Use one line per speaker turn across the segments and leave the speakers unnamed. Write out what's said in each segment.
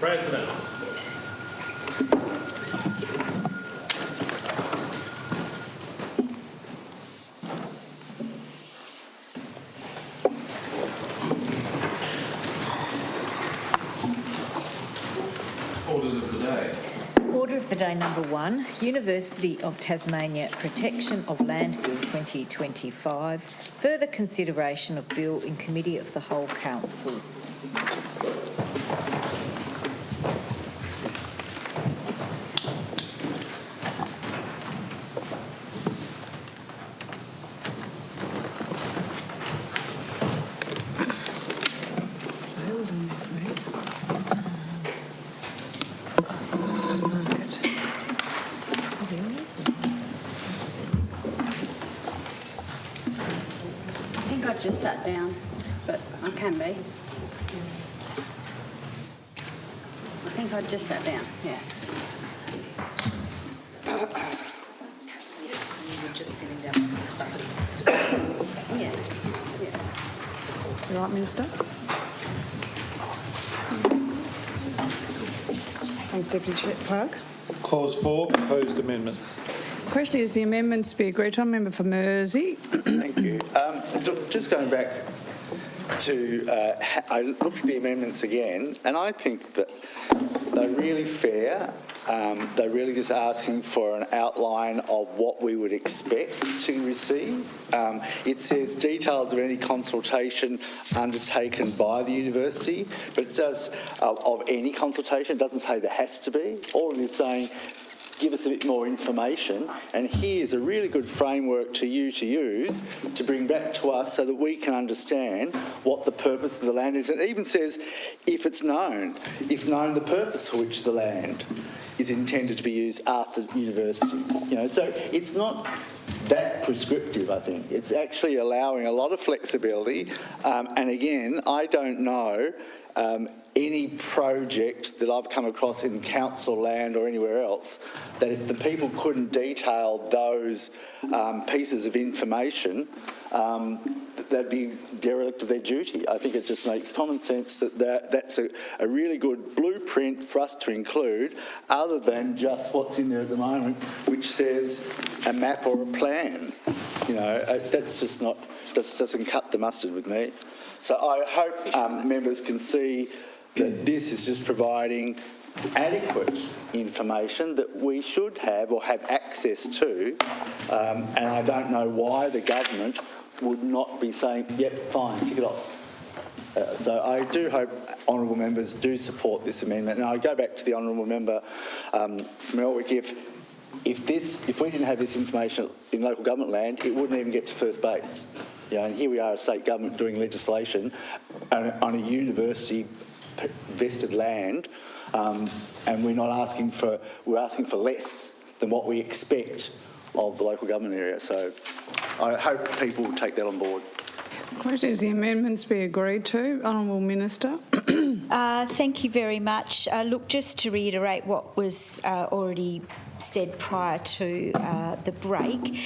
President.
Orders of the day.
Order of the day number 1, University of Tasmania Protection of Land Bill 2025. Further consideration of bill in Committee of the Whole Council.
I just sat down, but I can be. I think I just sat down, yeah.
You're just sitting down.
Yeah.
Right, Minister. Thanks, Deputy Clerk.
Clause 4, proposed amendments.
Question is the amendments be agreed to. Member for Mersey.
Thank you. Just going back to, I looked at the amendments again, and I think that they're really fair. They're really just asking for an outline of what we would expect to receive. It says details of any consultation undertaken by the university, but it does of any consultation. It doesn't say there has to be. All it is saying, give us a bit more information, and here's a really good framework to use to bring back to us so that we can understand what the purpose of the land is. It even says if it's known, if known the purpose for which the land is intended to be used after university. You know, so it's not that prescriptive, I think. It's actually allowing a lot of flexibility, and again, I don't know any project that I've come across in council land or anywhere else that if the people couldn't detail those pieces of information, that'd be derelict of their duty. I think it just makes common sense that's a really good blueprint for us to include, other than just what's in there at the moment, which says a map or a plan. You know, that's just not, just doesn't cut the mustard with me. So I hope members can see that this is just providing adequate information that we should have or have access to, and I don't know why the government would not be saying, yep, fine, tick it off. So I do hope honourable members do support this amendment. And I go back to the honourable member from Elwick. If we didn't have this information in local government land, it wouldn't even get to first base. You know, and here we are, a state government doing legislation on a university vested land, and we're asking for less than what we expect of the local government area. So I hope people will take that on board.
Question is the amendments be agreed to. Honourable Minister.
Thank you very much. Look, just to reiterate what was already said prior to the break,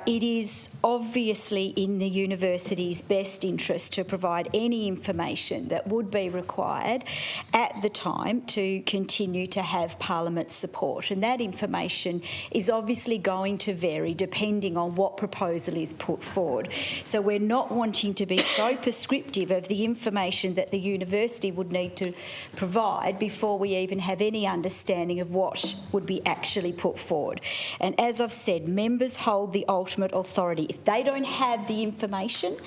it is obviously in the university's best interest to provide any information that would be required at the time to continue to have Parliament's support, and that information is obviously going to vary depending on what proposal is put forward. So we're not wanting to be so prescriptive of the information that the university would need to provide before we even have any understanding of what would be actually put forward. And as I've said, members hold the ultimate authority. If they don't have the information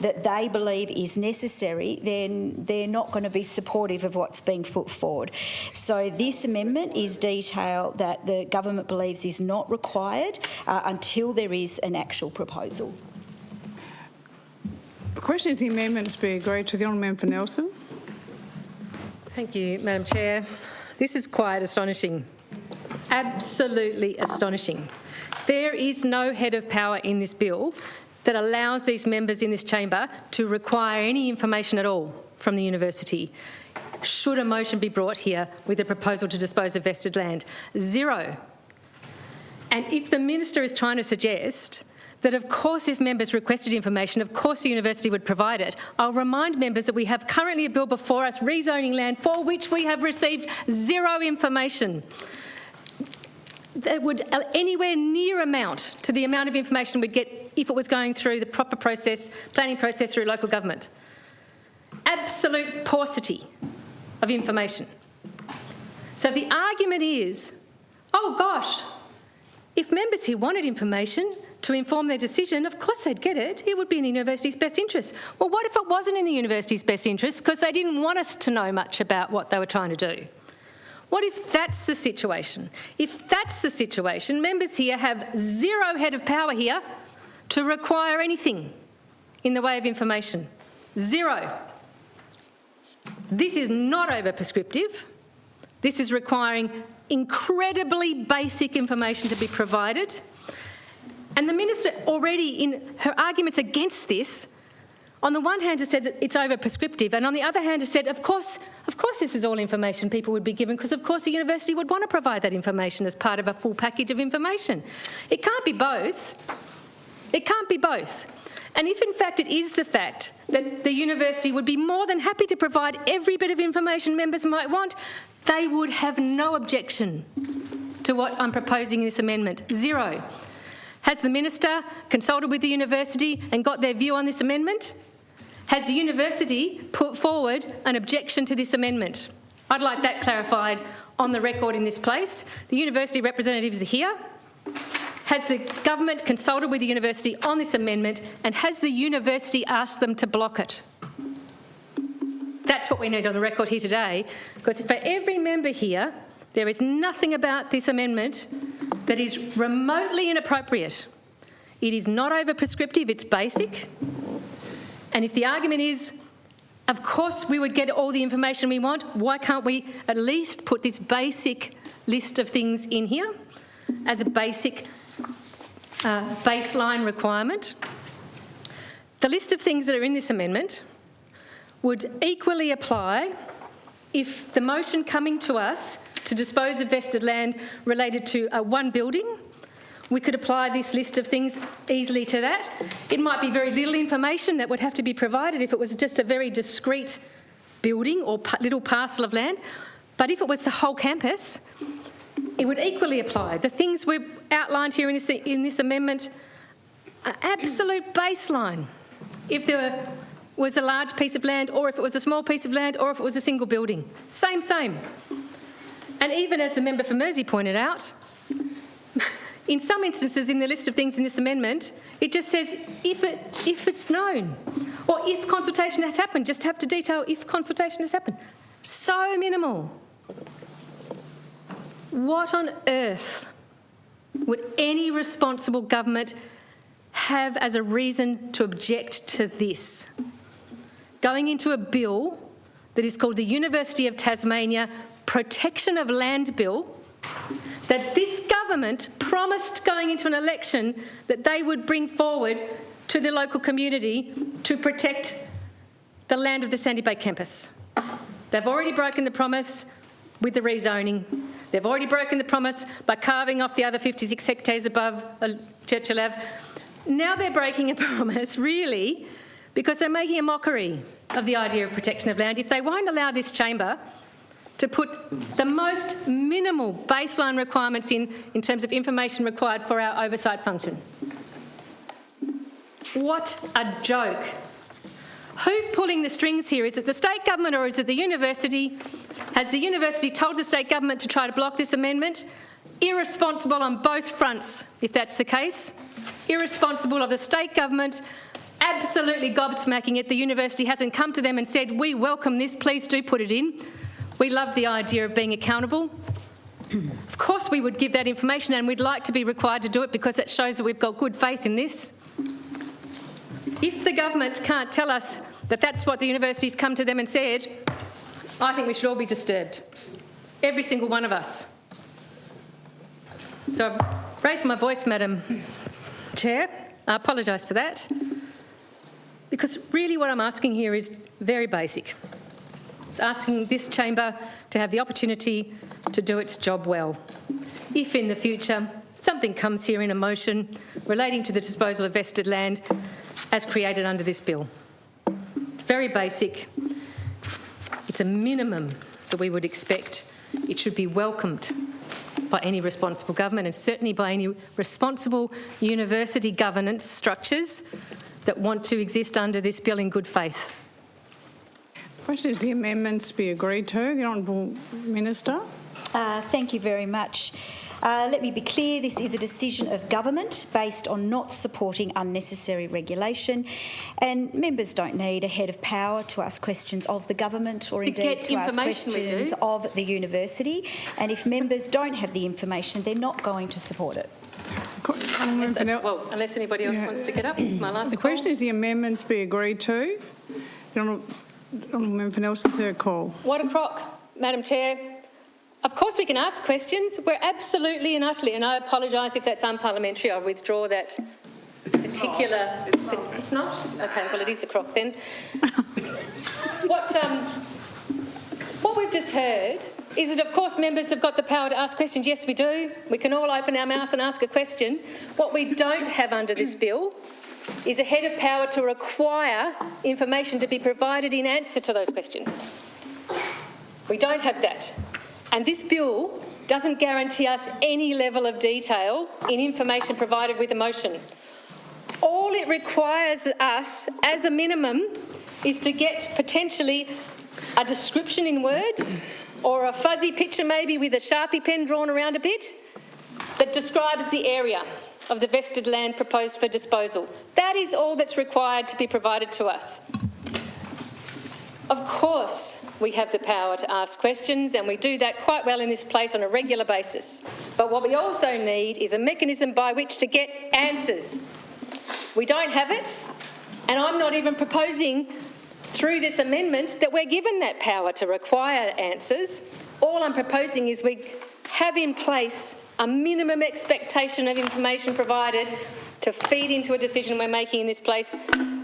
that they believe is necessary, then they're not going to be supportive of what's being put forward. So this amendment is detail that the government believes is not required until there is an actual proposal.
The question is the amendments be agreed to. The honourable member for Nelson.
Thank you, Madam Chair. This is quite astonishing. Absolutely astonishing. There is no head of power in this bill that allows these members in this chamber to require any information at all from the university. Should a motion be brought here with a proposal to dispose of vested land? Zero. And if the minister is trying to suggest that of course if members requested information, of course the university would provide it. I'll remind members that we have currently a bill before us rezoning land for which we have received zero information that would anywhere near amount to the amount of information we'd get if it was going through the proper process, planning process through local government. Absolute paucity of information. So the argument is, oh gosh, if members here wanted information to inform their decision, of course they'd get it. It would be in the university's best interest. Well, what if it wasn't in the university's best interest because they didn't want us to know much about what they were trying to do? What if that's the situation? If that's the situation, members here have zero head of power here to require anything in the way of information. Zero. This is not over-prescriptive. This is requiring incredibly basic information to be provided. And the Minister already, in her arguments against this, on the one hand has said that it's over-prescriptive, and on the other hand has said, of course this is all information people would be given, because of course the university would want to provide that information as part of a full package of information. It can't be both. It can't be both. And if in fact it is the fact that the university would be more than happy to provide every bit of information members might want, they would have no objection to what I'm proposing in this amendment. Zero. Has the Minister consulted with the university and got their view on this amendment? Has the university put forward an objection to this amendment? I'd like that clarified on the record in this place. The university representatives are here. Has the government consulted with the university on this amendment, and has the university asked them to block it? That's what we need on the record here today, because for every member here, there is nothing about this amendment that is remotely inappropriate. It is not over-prescriptive, it's basic. And if the argument is, of course we would get all the information we want, why can't we at least put this basic list of things in here as a basic baseline requirement? The list of things that are in this amendment would equally apply if the motion coming to us to dispose of vested land related to one building. We could apply this list of things easily to that. It might be very little information that would have to be provided if it was just a very discrete building or little parcel of land. But if it was the whole campus, it would equally apply. The things we've outlined here in this amendment are absolute baseline. If there was a large piece of land, or if it was a small piece of land, or if it was a single building. Same. And even as the member for Mersey pointed out, in some instances in the list of things in this amendment, it just says if it's known, or if consultation has happened, just have to detail if consultation has happened. So minimal. What on earth would any responsible government have as a reason to object to this? Going into a bill that is called the University of Tasmania Protection of Land Bill, that this government promised going into an election that they would bring forward to the local community to protect the land of the Sandy Bay campus. They've already broken the promise with the rezoning. They've already broken the promise by carving off the other 56 hectares above Churchill Ave. Now they're breaking a promise, really, because they're making a mockery of the idea of protection of land if they won't allow this chamber to put the most minimal baseline requirements in terms of information required for our oversight function. What a joke. Who's pulling the strings here? Is it the state government or is it the university? Has the university told the state government to try to block this amendment? Irresponsible on both fronts, if that's the case. Irresponsible of the state government, absolutely gobsmacking it. The university hasn't come to them and said, we welcome this, please do put it in. We love the idea of being accountable. Of course we would give that information, and we'd like to be required to do it because it shows that we've got good faith in this. If the government can't tell us that that's what the university's come to them and said, I think we should all be disturbed. Every single one of us. So I've raised my voice, Madam Chair. I apologise for that. Because really what I'm asking here is very basic. It's asking this chamber to have the opportunity to do its job well. If in the future something comes here in a motion relating to the disposal of vested land as created under this bill. It's very basic. It's a minimum that we would expect. It should be welcomed by any responsible government and certainly by any responsible university governance structures that want to exist under this bill in good faith.
Question is the amendments be agreed to. The Honourable Minister.
Thank you very much. Let me be clear, this is a decision of government based on not supporting unnecessary regulation, and members don't need a head of power to ask questions of the government or indeed to ask questions of the university, and if members don't have the information, they're not going to support it.
Unless anybody else wants to get up. My last
The question is the amendments be agreed to. The Honourable Member for Nelson, third call.
What a crock, Madam Chair. Of course we can ask questions. We're absolutely and utterly, and I apologise if that's unparliamentary, I'll withdraw that particular... It's not? Okay, well it is a crock then. What we've just heard is that of course members have got the power to ask questions. Yes, we do. We can all open our mouth and ask a question. What we don't have under this bill is a head of power to require information to be provided in answer to those questions. We don't have that. And this bill doesn't guarantee us any level of detail in information provided with a motion. All it requires us, as a minimum, is to get potentially a description in words or a fuzzy picture maybe with a Sharpie pen drawn around a bit that describes the area of the vested land proposed for disposal. That is all that's required to be provided to us. Of course, we have the power to ask questions, and we do that quite well in this place on a regular basis. But what we also need is a mechanism by which to get answers. We don't have it, and I'm not even proposing through this amendment that we're given that power to require answers. All I'm proposing is we have in place a minimum expectation of information provided to feed into a decision we're making in this place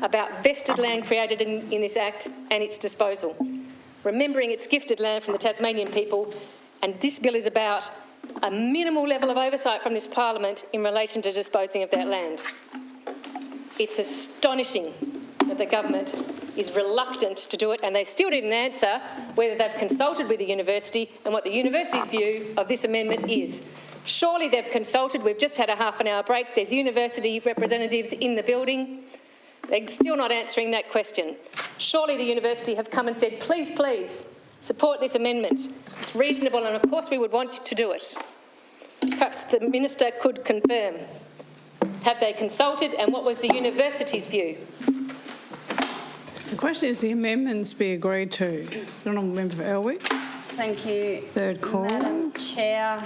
about vested land created in this Act and its disposal. Remembering it's gifted land from the Tasmanian people, and this bill is about a minimal level of oversight from this Parliament in relation to disposing of that land. It's astonishing that the government is reluctant to do it, and they still didn't answer whether they've consulted with the university and what the university's view of this amendment is. Surely they've consulted. We've just had a half-an-hour break. There's university representatives in the building. They're still not answering that question. Surely the university have come and said, please, please, support this amendment. It's reasonable, and of course we would want you to do it. Perhaps the Minister could confirm. Have they consulted, and what was the university's view?
The question is the amendments be agreed to. The Honourable Member for Elwick.
Thank you,
third call.
Madam Chair.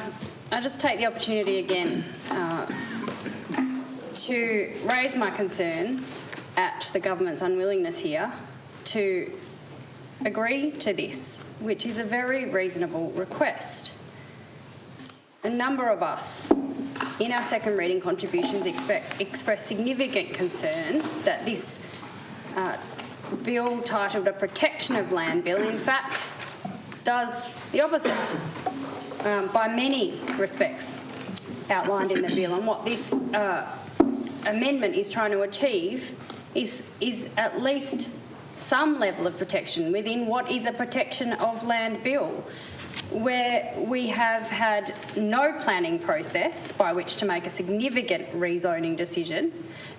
I just take the opportunity again to raise my concerns at the government's unwillingness here to agree to this, which is a very reasonable request. A number of us in our second reading contributions express significant concern that this bill titled a Protection of Land Bill in fact does the opposite by many respects outlined in the bill, and what this amendment is trying to achieve is at least some level of protection within what is a protection of land bill, where we have had no planning process by which to make a significant rezoning decision,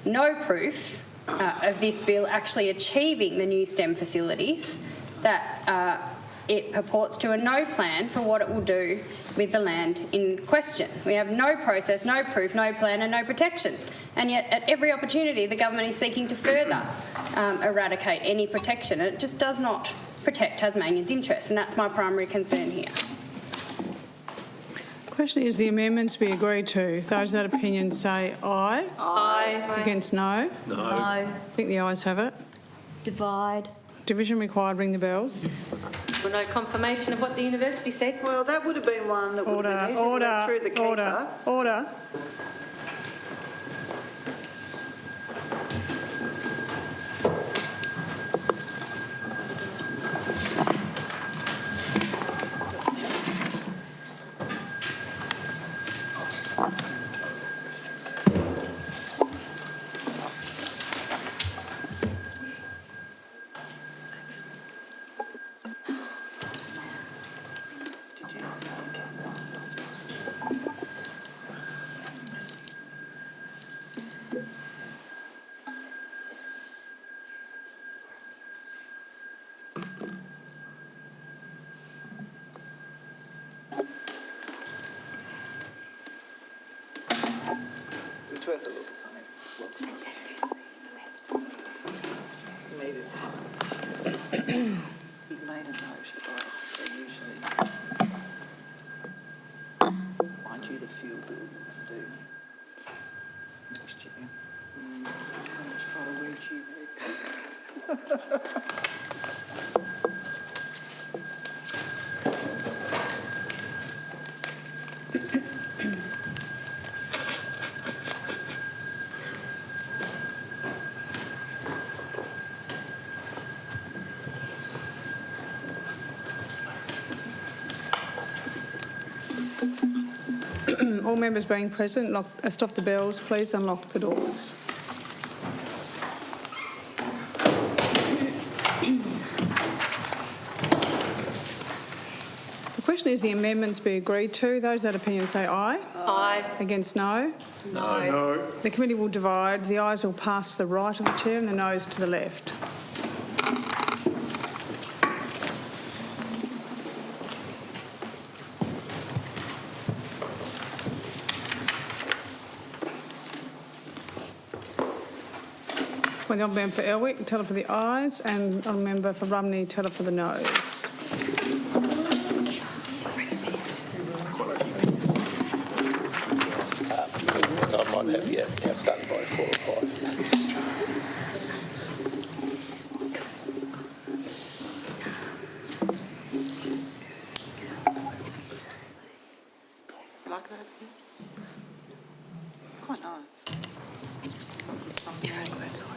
no proof of this bill actually achieving the new STEM facilities that it purports to, and no plan for what it will do with the land in question. We have no process, no proof, no plan and no protection. And yet at every opportunity the government is seeking to further eradicate any protection, and it just does not protect Tasmanians' interests, and that's my primary concern here.
The question is the amendments be agreed to. Those of that opinion say aye.
Aye.
Against no?
No.
I think the ayes have it.
Divide.
Division required, ring the bells.
Well, no confirmation of what the university said.
Well, that would have been one that would have been easy to work through the keeper.
Order.
have to look at something. Me this time. He made a note, but they usually, mind you, the fuel bill do. Next year. How much follow where you
All members being present, stop the bells, please unlock the doors. The question is the amendments be agreed to. Those that opinion say aye.
Aye.
Against no.
No.
The committee will divide. The ayes will pass to the right of the chair and the noes to the left. One honourable member for Elwick, teller for the ayes, and honourable member for Rumney, teller for the noes.
I might have you outdone by 4 or 5.
like that? Quite nice. You've only got time.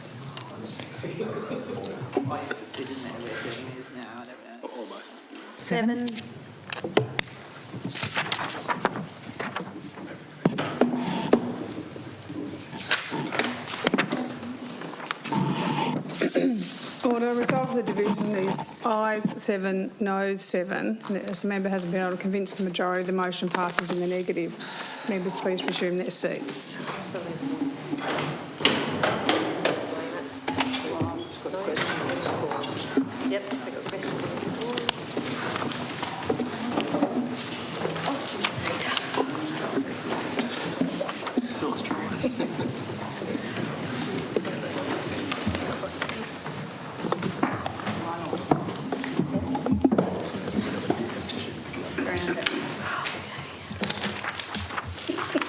I have to sit in there where Dean is now. I don't know.
Almost.
7.
Order. Result of the division is ayes 7, noes 7. As the member hasn't been able to convince the majority, the motion passes in the negative. Members, please resume their seats.
Yep, I've got questions on this boards.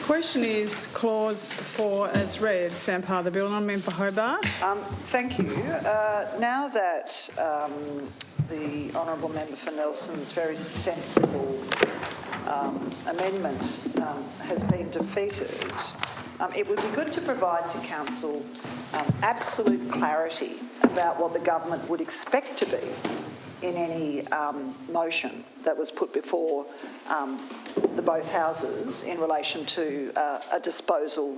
Question is clause 4 as read, stand part of the bill. Honourable member for Hobart.
Thank you. Now that the honourable member for Nelson's very sensible amendment has been defeated, it would be good to provide to council absolute clarity about what the government would expect to be in any motion that was put before the both houses in relation to a disposal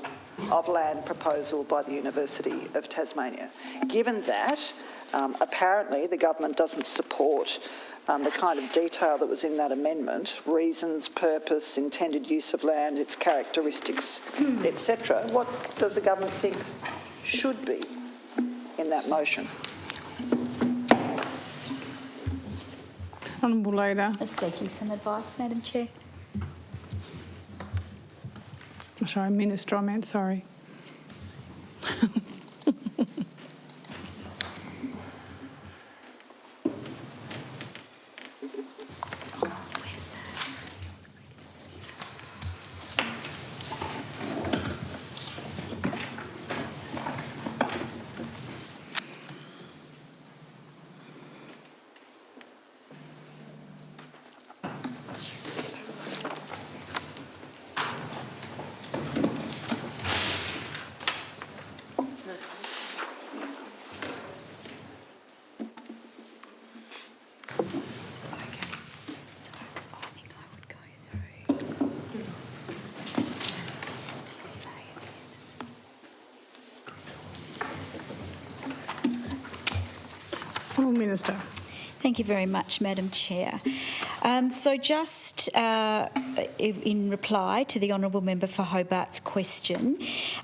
of land proposal by the University of Tasmania. Given that, apparently the government doesn't support the kind of detail that was in that amendment, reasons, purpose, intended use of land, its characteristics, etc. What does the government think should be in that motion?
Honourable Leader.
Seeking some advice, Madam Chair.
Sorry, Minister, I meant, sorry. Honourable Minister.
Thank you very much, Madam Chair. So just in reply to the Honourable Member for Hobart's question,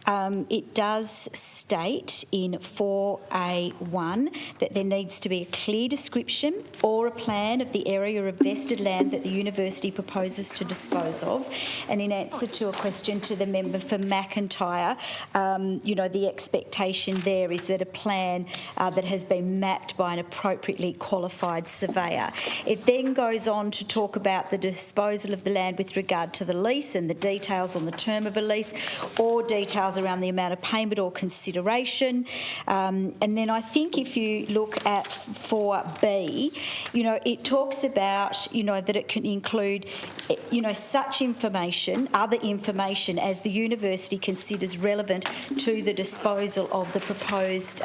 it does state in 4A1 that there needs to be a clear description or a plan of the area of vested land that the university proposes to dispose of. And in answer to a question to the member for McIntyre, the expectation there is that a plan that has been mapped by an appropriately qualified surveyor. It then goes on to talk about the disposal of the land with regard to the lease and the details on the term of a lease, or details around the amount of payment or consideration. And then I think if you look at 4B, it talks about, that it can include, such information, other information as the university considers relevant to the disposal of the proposed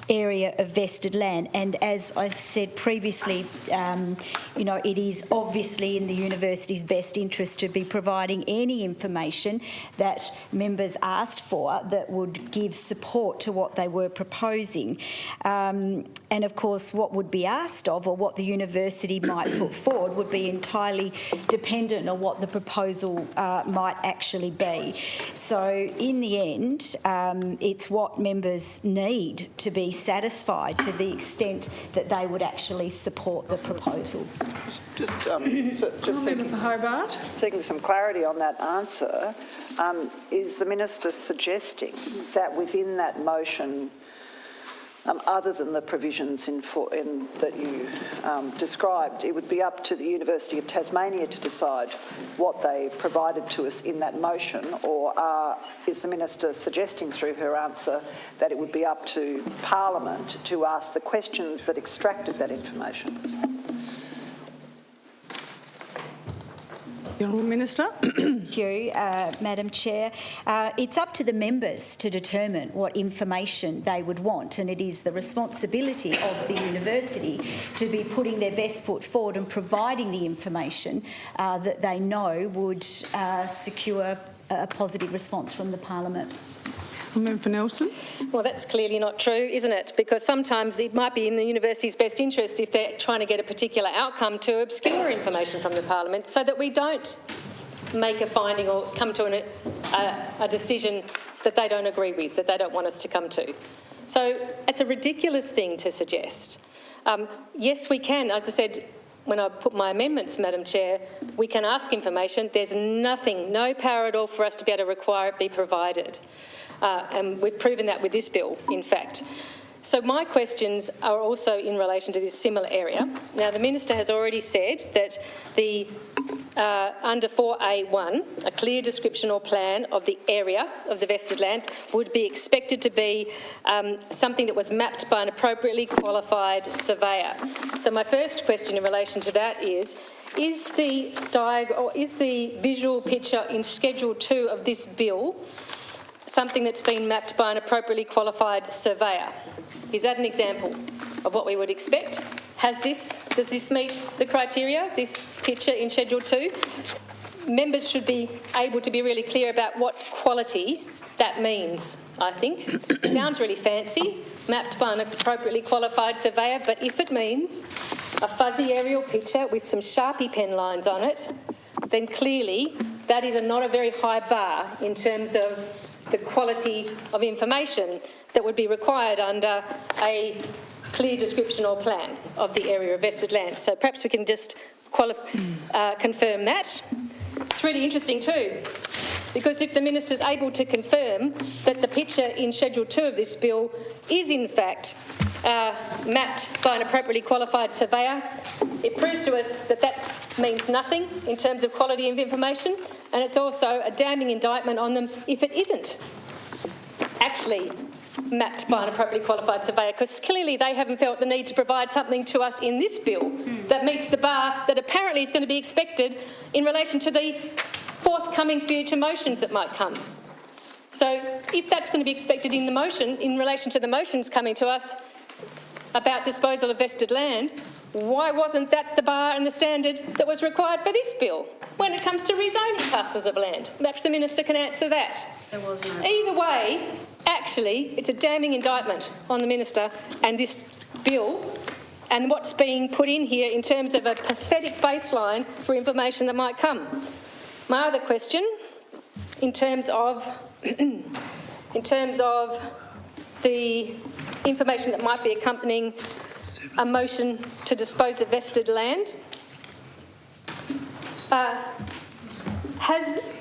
area of vested land. And as I've said previously, it is obviously in the university's best interest to be providing any information that members asked for that would give support to what they were proposing. And of course, what would be asked of, or what the university might put forward, would be entirely dependent on what the proposal might actually be. So in the end, it's what members need to be satisfied to the extent that they would actually support the proposal.
Just
Member for Hobart.
seeking some clarity on that answer, is the Minister suggesting that within that motion, other than the provisions that you described, it would be up to the University of Tasmania to decide what they provided to us in that motion, or is the Minister suggesting through her answer that it would be up to Parliament to ask the questions that extracted that information?
The Honourable Minister.
Thank you, Madam Chair. It's up to the members to determine what information they would want, and it is the responsibility of the university to be putting their best foot forward and providing the information that they know would secure a positive response from the Parliament.
Member for Nelson.
Well, that's clearly not true, isn't it? Because sometimes it might be in the university's best interest, if they're trying to get a particular outcome, to obscure information from the Parliament so that we don't make a finding or come to a decision that they don't agree with, that they don't want us to come to. So it's a ridiculous thing to suggest. Yes, we can, as I said, when I put my amendments, Madam Chair, we can ask information. There's nothing, no power at all for us to be able to require it be provided. And we've proven that with this bill, in fact. So my questions are also in relation to this similar area. Now, the Minister has already said that under 4A1, a clear description or plan of the area of the vested land would be expected to be something that was mapped by an appropriately qualified surveyor. So my first question in relation to that is the visual picture in Schedule 2 of this bill something that's been mapped by an appropriately qualified surveyor? Is that an example of what we would expect? Does this meet the criteria, this picture in Schedule 2? Members should be able to be really clear about what quality that means, I think. It sounds really fancy, mapped by an appropriately qualified surveyor, but if it means a fuzzy aerial picture with some Sharpie pen lines on it, then clearly that is not a very high bar in terms of the quality of information that would be required under a clear description or plan of the area of vested land. So perhaps we can just confirm that. It's really interesting too, because if the Minister's able to confirm that the picture in Schedule 2 of this bill is in fact mapped by an appropriately qualified surveyor, it proves to us that that means nothing in terms of quality of information, and it's also a damning indictment on them if it isn't actually mapped by an appropriately qualified surveyor, because clearly they haven't felt the need to provide something to us in this bill that meets the bar that apparently is going to be expected in relation to the forthcoming future motions that might come. So if that's going to be expected in the motion, in relation to the motions coming to us about disposal of vested land, why wasn't that the bar and the standard that was required for this bill when it comes to rezoning parcels of land? Perhaps the Minister can answer that.
There was no.
Either way, actually, it's a damning indictment on the Minister and this bill and what's being put in here in terms of a pathetic baseline for information that might come. My other question, in terms of the information that might be accompanying a motion to dispose of vested land,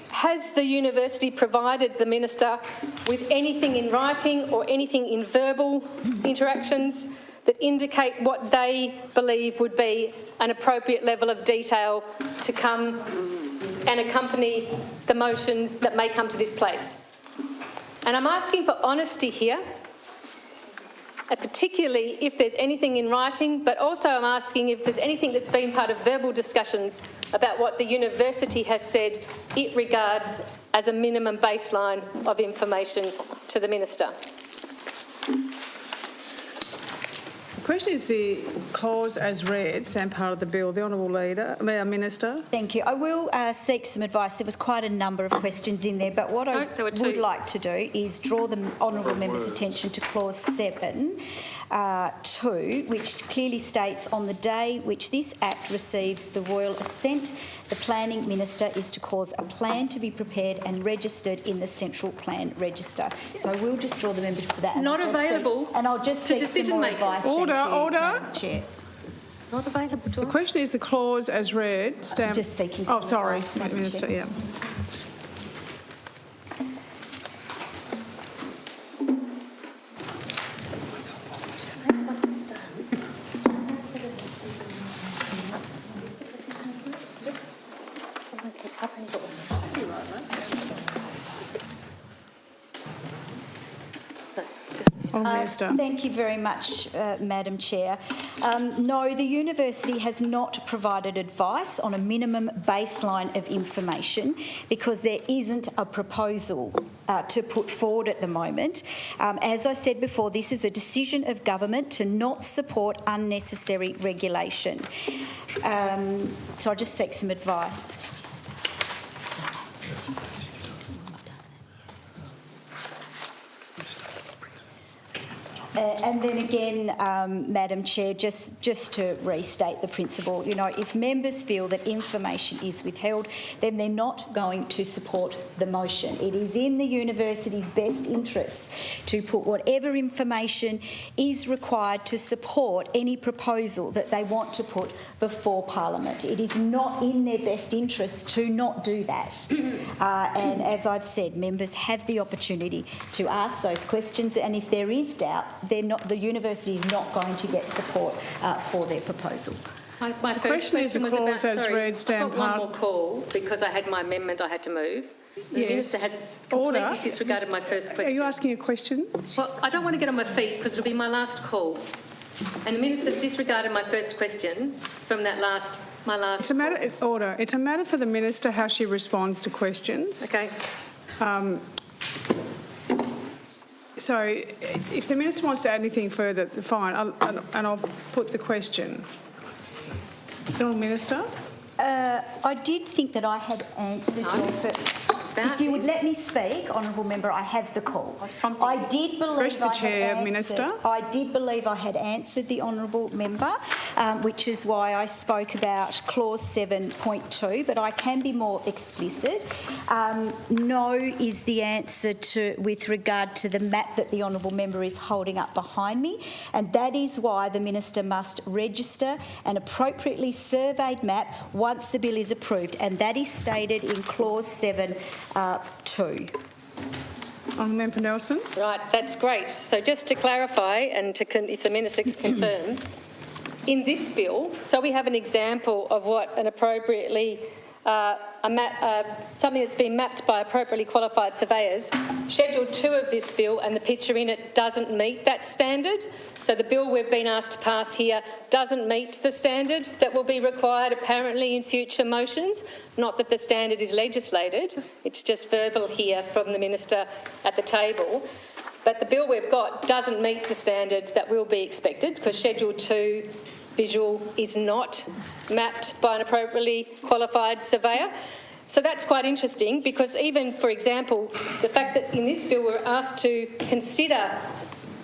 has the university provided the minister with anything in writing or anything in verbal interactions that indicate what they believe would be an appropriate level of detail to come and accompany the motions that may come to this place? And I'm asking for honesty here, particularly if there's anything in writing, but also I'm asking if there's anything that's been part of verbal discussions about what the university has said it regards as a minimum baseline of information to the minister.
The question is the clause as read, stand part of the bill. The Honourable Minister.
Thank you. I will seek some advice. There was quite a number of questions in there, but what I would like to do is draw the Honourable Member's attention to clause 7(2), which clearly states, on the day which this Act receives the royal assent, the Planning Minister is to cause a plan to be prepared and registered in the Central Plan Register. So I will just draw the members for that.
Not available
and I'll just
to
seek some more advice.
Order.
Chair.
Not available to
The question is the clause as read, stand...
Just seeking some advice, Madam
Minister,
Chair.
yeah. Minister.
Thank you very much, Madam Chair. No, the university has not provided advice on a minimum baseline of information because there isn't a proposal to put forward at the moment. As I said before, this is a decision of government to not support unnecessary regulation. So I'll just seek some advice. And then again, Madam Chair, just to restate the principle, you know, if members feel that information is withheld, then they're not going to support the motion. It is in the university's best interests to put whatever information is required to support any proposal that they want to put before Parliament. It is not in their best interest to not do that. And as I've said, members have the opportunity to ask those questions, and if there is doubt, the university is not going to get support for their proposal.
My first
question is the
was
clause
about,
as
sorry,
read, stand
I've got
part.
one more call because I had my amendment I had to move. The
Yes.
Minister has completely
Order.
disregarded my first question.
Are you asking a question?
Well, I don't want to get on my feet because it'll be my last call. And the Minister's disregarded my first question from that my last
It's a matter, order. It's a matter for the Minister how she responds to questions.
Okay.
So if the Minister wants to add anything further, fine, I'll put the question. Honourable Minister?
I did think that I had answered your first... If you would let me speak, Honourable Member, I have the call. I did believe
Press the chair, Minister.
I did believe I had answered the Honourable Member, which is why I spoke about clause 7.2, but I can be more explicit. No is the answer with regard to the map that the Honourable Member is holding up behind me, and that is why the Minister must register an appropriately surveyed map once the bill is approved, and that is stated in clause 7.2.
Honourable Member Nelson.
Right, that's great. So just to clarify and if the Minister can confirm, in this bill, so we have an example of what an appropriately something that's been mapped by appropriately qualified surveyors. Schedule 2 of this bill and the picture in it doesn't meet that standard. So the bill we've been asked to pass here doesn't meet the standard that will be required apparently in future motions. Not that the standard is legislated, it's just verbal here from the Minister at the table. But the bill we've got doesn't meet the standard that will be expected because Schedule 2 visual is not mapped by an appropriately qualified surveyor. So that's quite interesting because even, for example, the fact that in this bill we're asked to consider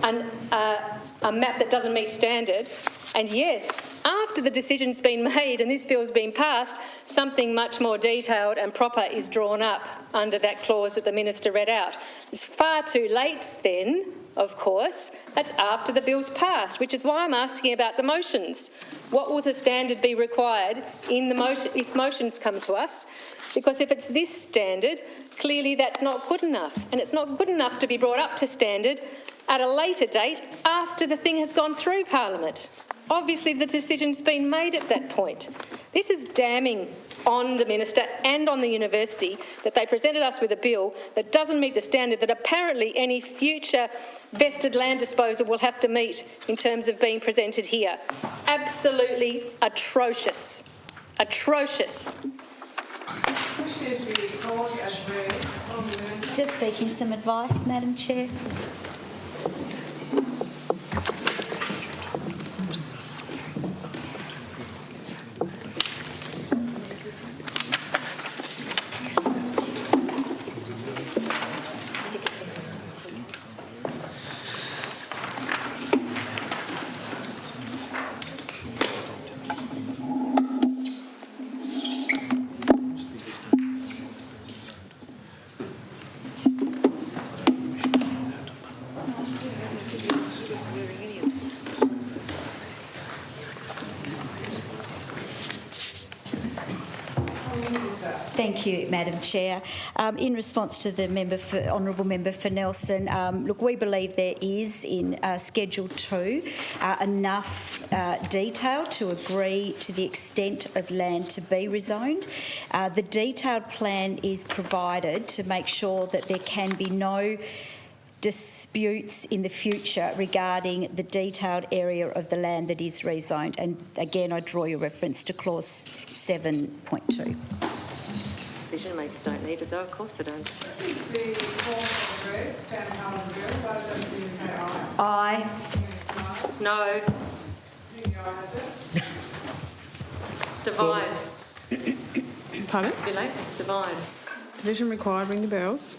a map that doesn't meet standard And yes, after the decision's been made and this bill's been passed, something much more detailed and proper is drawn up under that clause that the Minister read out. It's far too late then, of course. That's after the bill's passed, which is why I'm asking about the motions. What will the standard be required in the motion if motions come to us? Because if it's this standard, clearly that's not good enough. And it's not good enough to be brought up to standard at a later date after the thing has gone through Parliament. Obviously, the decision's been made at that point. This is damning on the Minister and on the university that they presented us with a bill that doesn't meet the standard that apparently any future vested land disposal will have to meet in terms of being presented here. Absolutely atrocious. Atrocious.
Just seeking some advice, Madam Chair. Thank you, Madam Chair. In response to the Honourable Member for Nelson, look, we believe there is in Schedule 2 enough detail to agree to the extent of land to be rezoned. The detailed plan is provided to make sure that there can be no disputes in the future regarding the detailed area of the land that is rezoned. And again, I draw your reference to clause 7.2.
Decision makers don't need it though, of course they don't.
Aye.
No. Divide.
Pardon?
Be late. Divide.
Division required, ring the bells.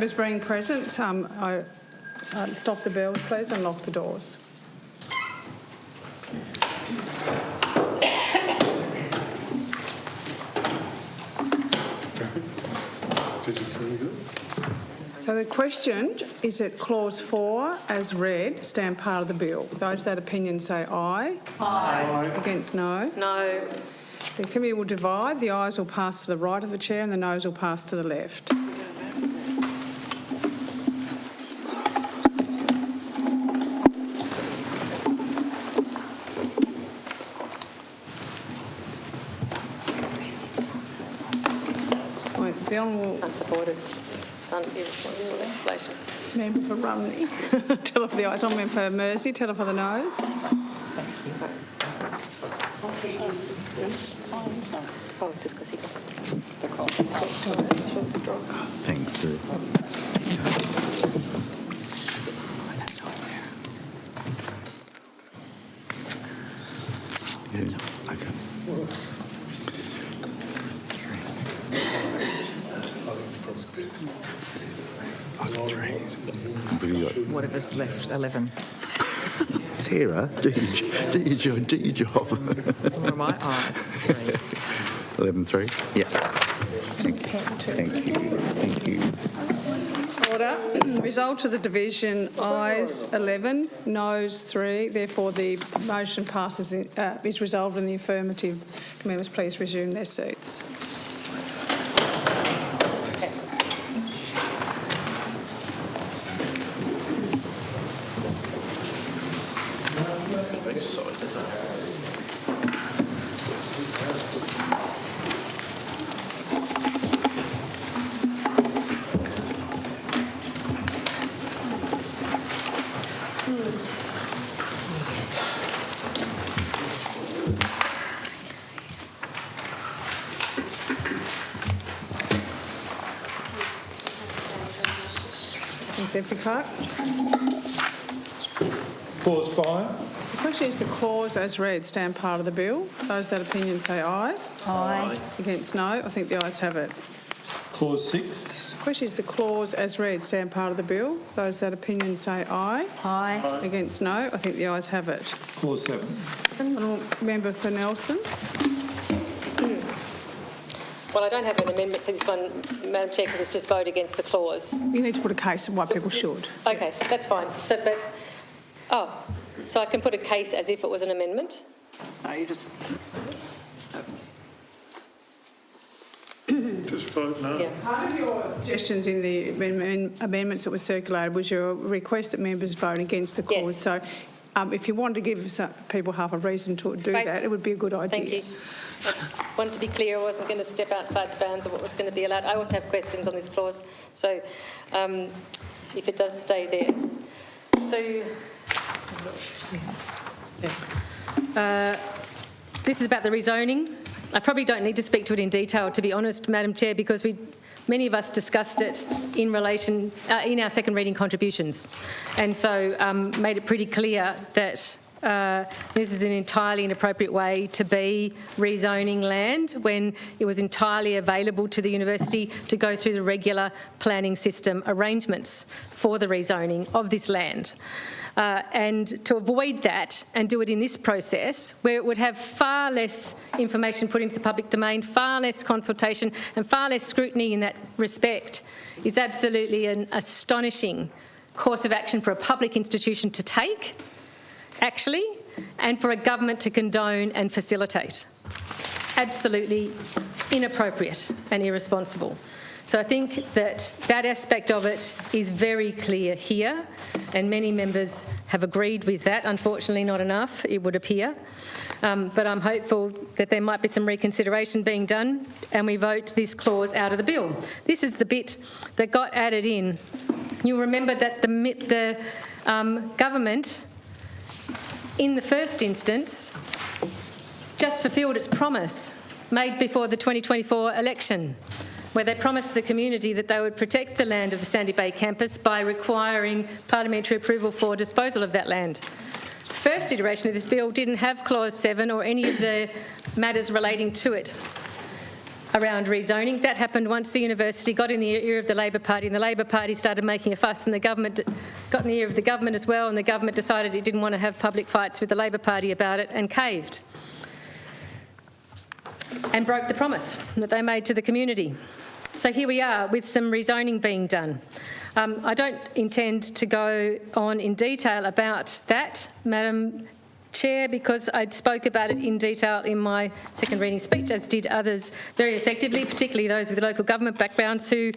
Members being present, stop the bells, please, and lock the doors. Did you see it? So So the question is that clause 4 as read stand part of the bill. Those that opinion say aye. Aye. Against no.
No.
The committee will divide. The ayes will pass to the right of the chair and the noes will pass to the left. The Honourable
Unsupported. Irresponsible legislation.
Member for Rumney. Tell for the ayes. Honourable Member for Mersey. Tell for the noes.
Oh, just because he got the call.
Short straw.
Thanks, Ruth. Yeah, okay.
Whatever's left, 11.
Sarah, do your job.
Where are my eyes? 3.
11-3? Yeah. Thank you.
Order. Result of the division, ayes 11, noes 3. Therefore, the motion passes is resolved in the affirmative. Can members please resume their seats? Deputy Clerk.
Clause 5.
The question is the clause as read stand part of the bill. Those that opinion say aye.
Aye.
Against no. I think the ayes have it.
Clause 6.
The question is the clause as read stand part of the bill. Those that opinion say aye.
Aye.
Against no. I think the ayes have it.
Clause 7.
Honourable Member for Nelson.
Well, I don't have an amendment for this one, Madam Chair, because it's just vote against the clause.
You need to put a case of why people should.
Okay, that's fine. So I can put a case as if it was an amendment?
No, you just...
Just vote no.
Yeah.
Part of your suggestions in the amendments that were circulated was your request that members vote against the clause.
Yes.
So if you wanted to give people half a reason to do
Great.
that, it would be a good idea.
Thank you. I just wanted to be clear I wasn't going to step outside the bounds of what was going to be allowed. I also have questions on this clause, so if it does stay there. So this is about the rezoning. I probably don't need to speak to it in detail, to be honest, Madam Chair, because many of us discussed it in relation in our second reading contributions, and so made it pretty clear that this is an entirely inappropriate way to be rezoning land when it was entirely available to the university to go through the regular planning system arrangements for the rezoning of this land. And to avoid that and do it in this process, where it would have far less information put into the public domain, far less consultation and far less scrutiny in that respect, is absolutely an astonishing course of action for a public institution to take, actually, and for a government to condone and facilitate. Absolutely inappropriate and irresponsible. So I think that aspect of it is very clear here, and many members have agreed with that. Unfortunately, not enough, it would appear. But I'm hopeful that there might be some reconsideration being done and we vote this clause out of the bill. This is the bit that got added in. You'll remember that the government, in the first instance, just fulfilled its promise made before the 2024 election, where they promised the community that they would protect the land of the Sandy Bay campus by requiring parliamentary approval for disposal of that land. The first iteration of this bill didn't have Clause 7 or any of the matters relating to it around rezoning. That happened once the university got in the ear of the Labor Party, and the Labor Party started making a fuss, and the government got in the ear of the government as well, and the government decided it didn't want to have public fights with the Labor Party about it and caved and broke the promise that they made to the community. So here we are with some rezoning being done. I don't intend to go on in detail about that, Madam Chair, because I spoke about it in detail in my second reading speech, as did others very effectively, particularly those with local government backgrounds who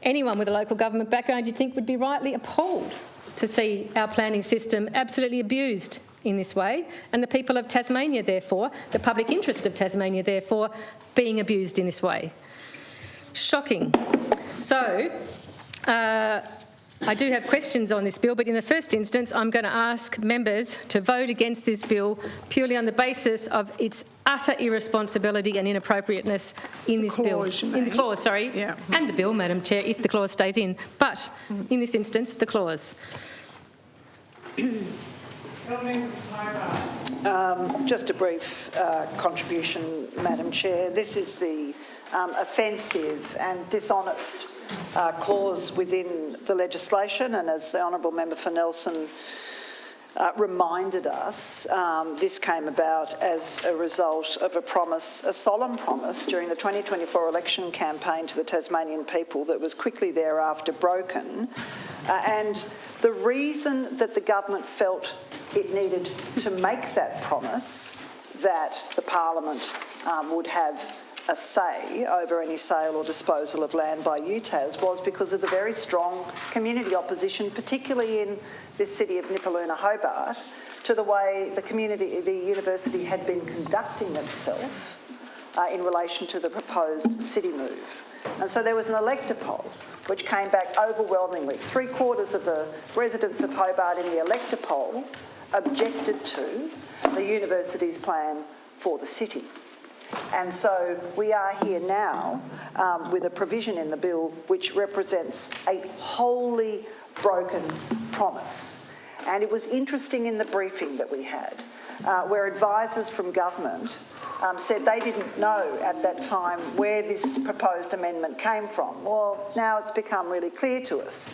anyone with a local government background you'd think would be rightly appalled to see our planning system absolutely abused in this way, and the people of Tasmania, therefore, the public interest of Tasmania, therefore, being abused in this way. Shocking. So, I do have questions on this bill, but in the first instance, I'm going to ask members to vote against this bill purely on the basis of its utter irresponsibility and inappropriateness in this bill. In the clause, sorry.
Yeah.
And the bill, Madam Chair, if the clause stays in. But in this instance, the clause.
Just a brief contribution, Madam Chair. This is the offensive and dishonest clause within the legislation, and as the Honourable Member for Nelson reminded us, this came about as a result of a solemn promise during the 2024 election campaign to the Tasmanian people that was quickly thereafter broken. And the reason that the government felt it needed to make that promise that the Parliament would have a say over any sale or disposal of land by UTAS was because of the very strong community opposition, particularly in this city of Nipaluna, Hobart, to the way the university had been conducting itself in relation to the proposed city move. And so there was an elector poll which came back overwhelmingly. 3/4 of the residents of Hobart in the elector poll objected to the university's plan for the city. And so we are here now with a provision in the bill which represents a wholly broken promise. And it was interesting in the briefing that we had, where advisors from government said they didn't know at that time where this proposed amendment came from. Well, now it's become really clear to us.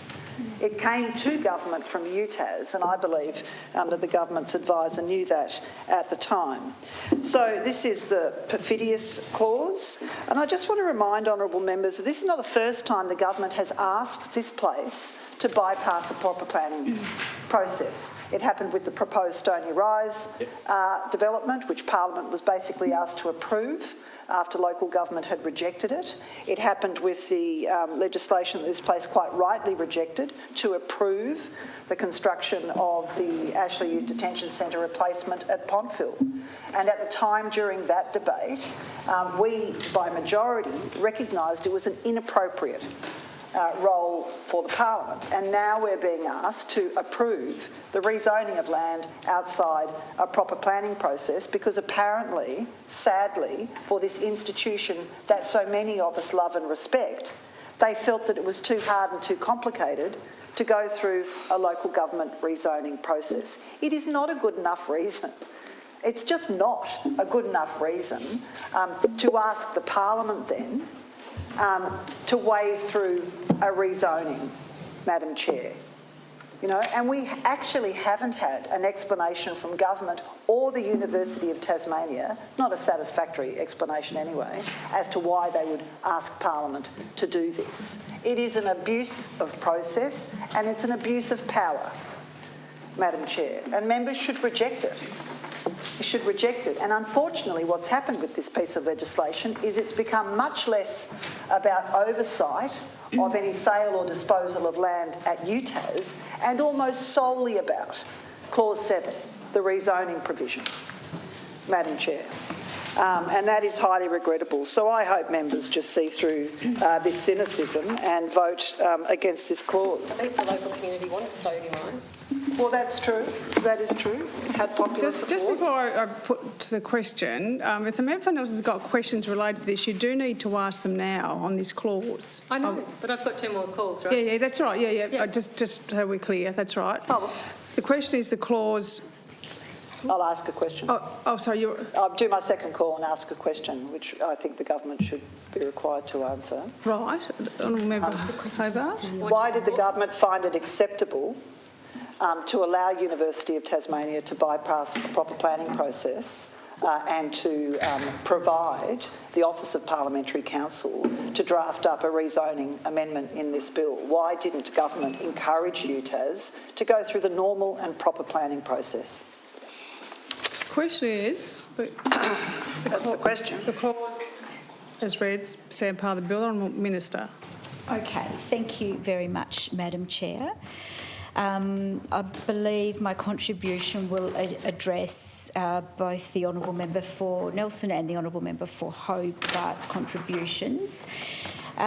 It came to government from UTAS, and I believe that the government's advisor knew that at the time. So this is the perfidious clause, and I just want to remind honourable members that this is not the first time the government has asked this place to bypass a proper planning process. It happened with the proposed Stony Rise development, which Parliament was basically asked to approve after local government had rejected it. It happened with the legislation that this place quite rightly rejected to approve the construction of the Ashley Youth Detention Centre replacement at Pontville. And at the time during that debate, we, by majority, recognised it was an inappropriate role for the Parliament, and now we're being asked to approve the rezoning of land outside a proper planning process because apparently, sadly, for this institution that so many of us love and respect, they felt that it was too hard and too complicated to go through a local government rezoning process. It is not a good enough reason. It's just not a good enough reason to ask the Parliament then to wave through a rezoning, Madam Chair. You know, and we actually haven't had an explanation from government or the University of Tasmania, not a satisfactory explanation anyway, as to why they would ask Parliament to do this. It is an abuse of process and it's an abuse of power, Madam Chair, and members should reject it. You should reject it. And unfortunately, what's happened with this piece of legislation is it's become much less about oversight of any sale or disposal of land at UTAS and almost solely about Clause 7, the rezoning provision, Madam Chair. And that is highly regrettable. So I hope members just see through this cynicism and vote against this clause.
At least the local community want it Stony Rise.
Well, that's true. That is true. It had popular support.
Just before I put to the question, if the member else has got questions related to this, you do need to ask them now on this clause.
I know, but I've got 2 more calls, right?
Yeah, that's right. Yeah. Just so we're clear, that's right.
Oh.
The question is the clause.
I'll ask a question.
Oh, sorry.
I'll do my second call and ask a question, which I think the government should be required to answer.
Right. Honourable Member Hobart.
Why did the government find it acceptable to allow University of Tasmania to bypass a proper planning process and to provide the Office of Parliamentary Counsel to draft up a rezoning amendment in this bill? Why didn't government encourage UTAS to go through the normal and proper planning process?
The question is...
That's the question.
The clause, as read, stand part of the bill. Honourable Minister.
Okay, thank you very much, Madam Chair. I believe my contribution will address both the Honourable Member for Nelson and the Honourable Member for Hobart's contributions.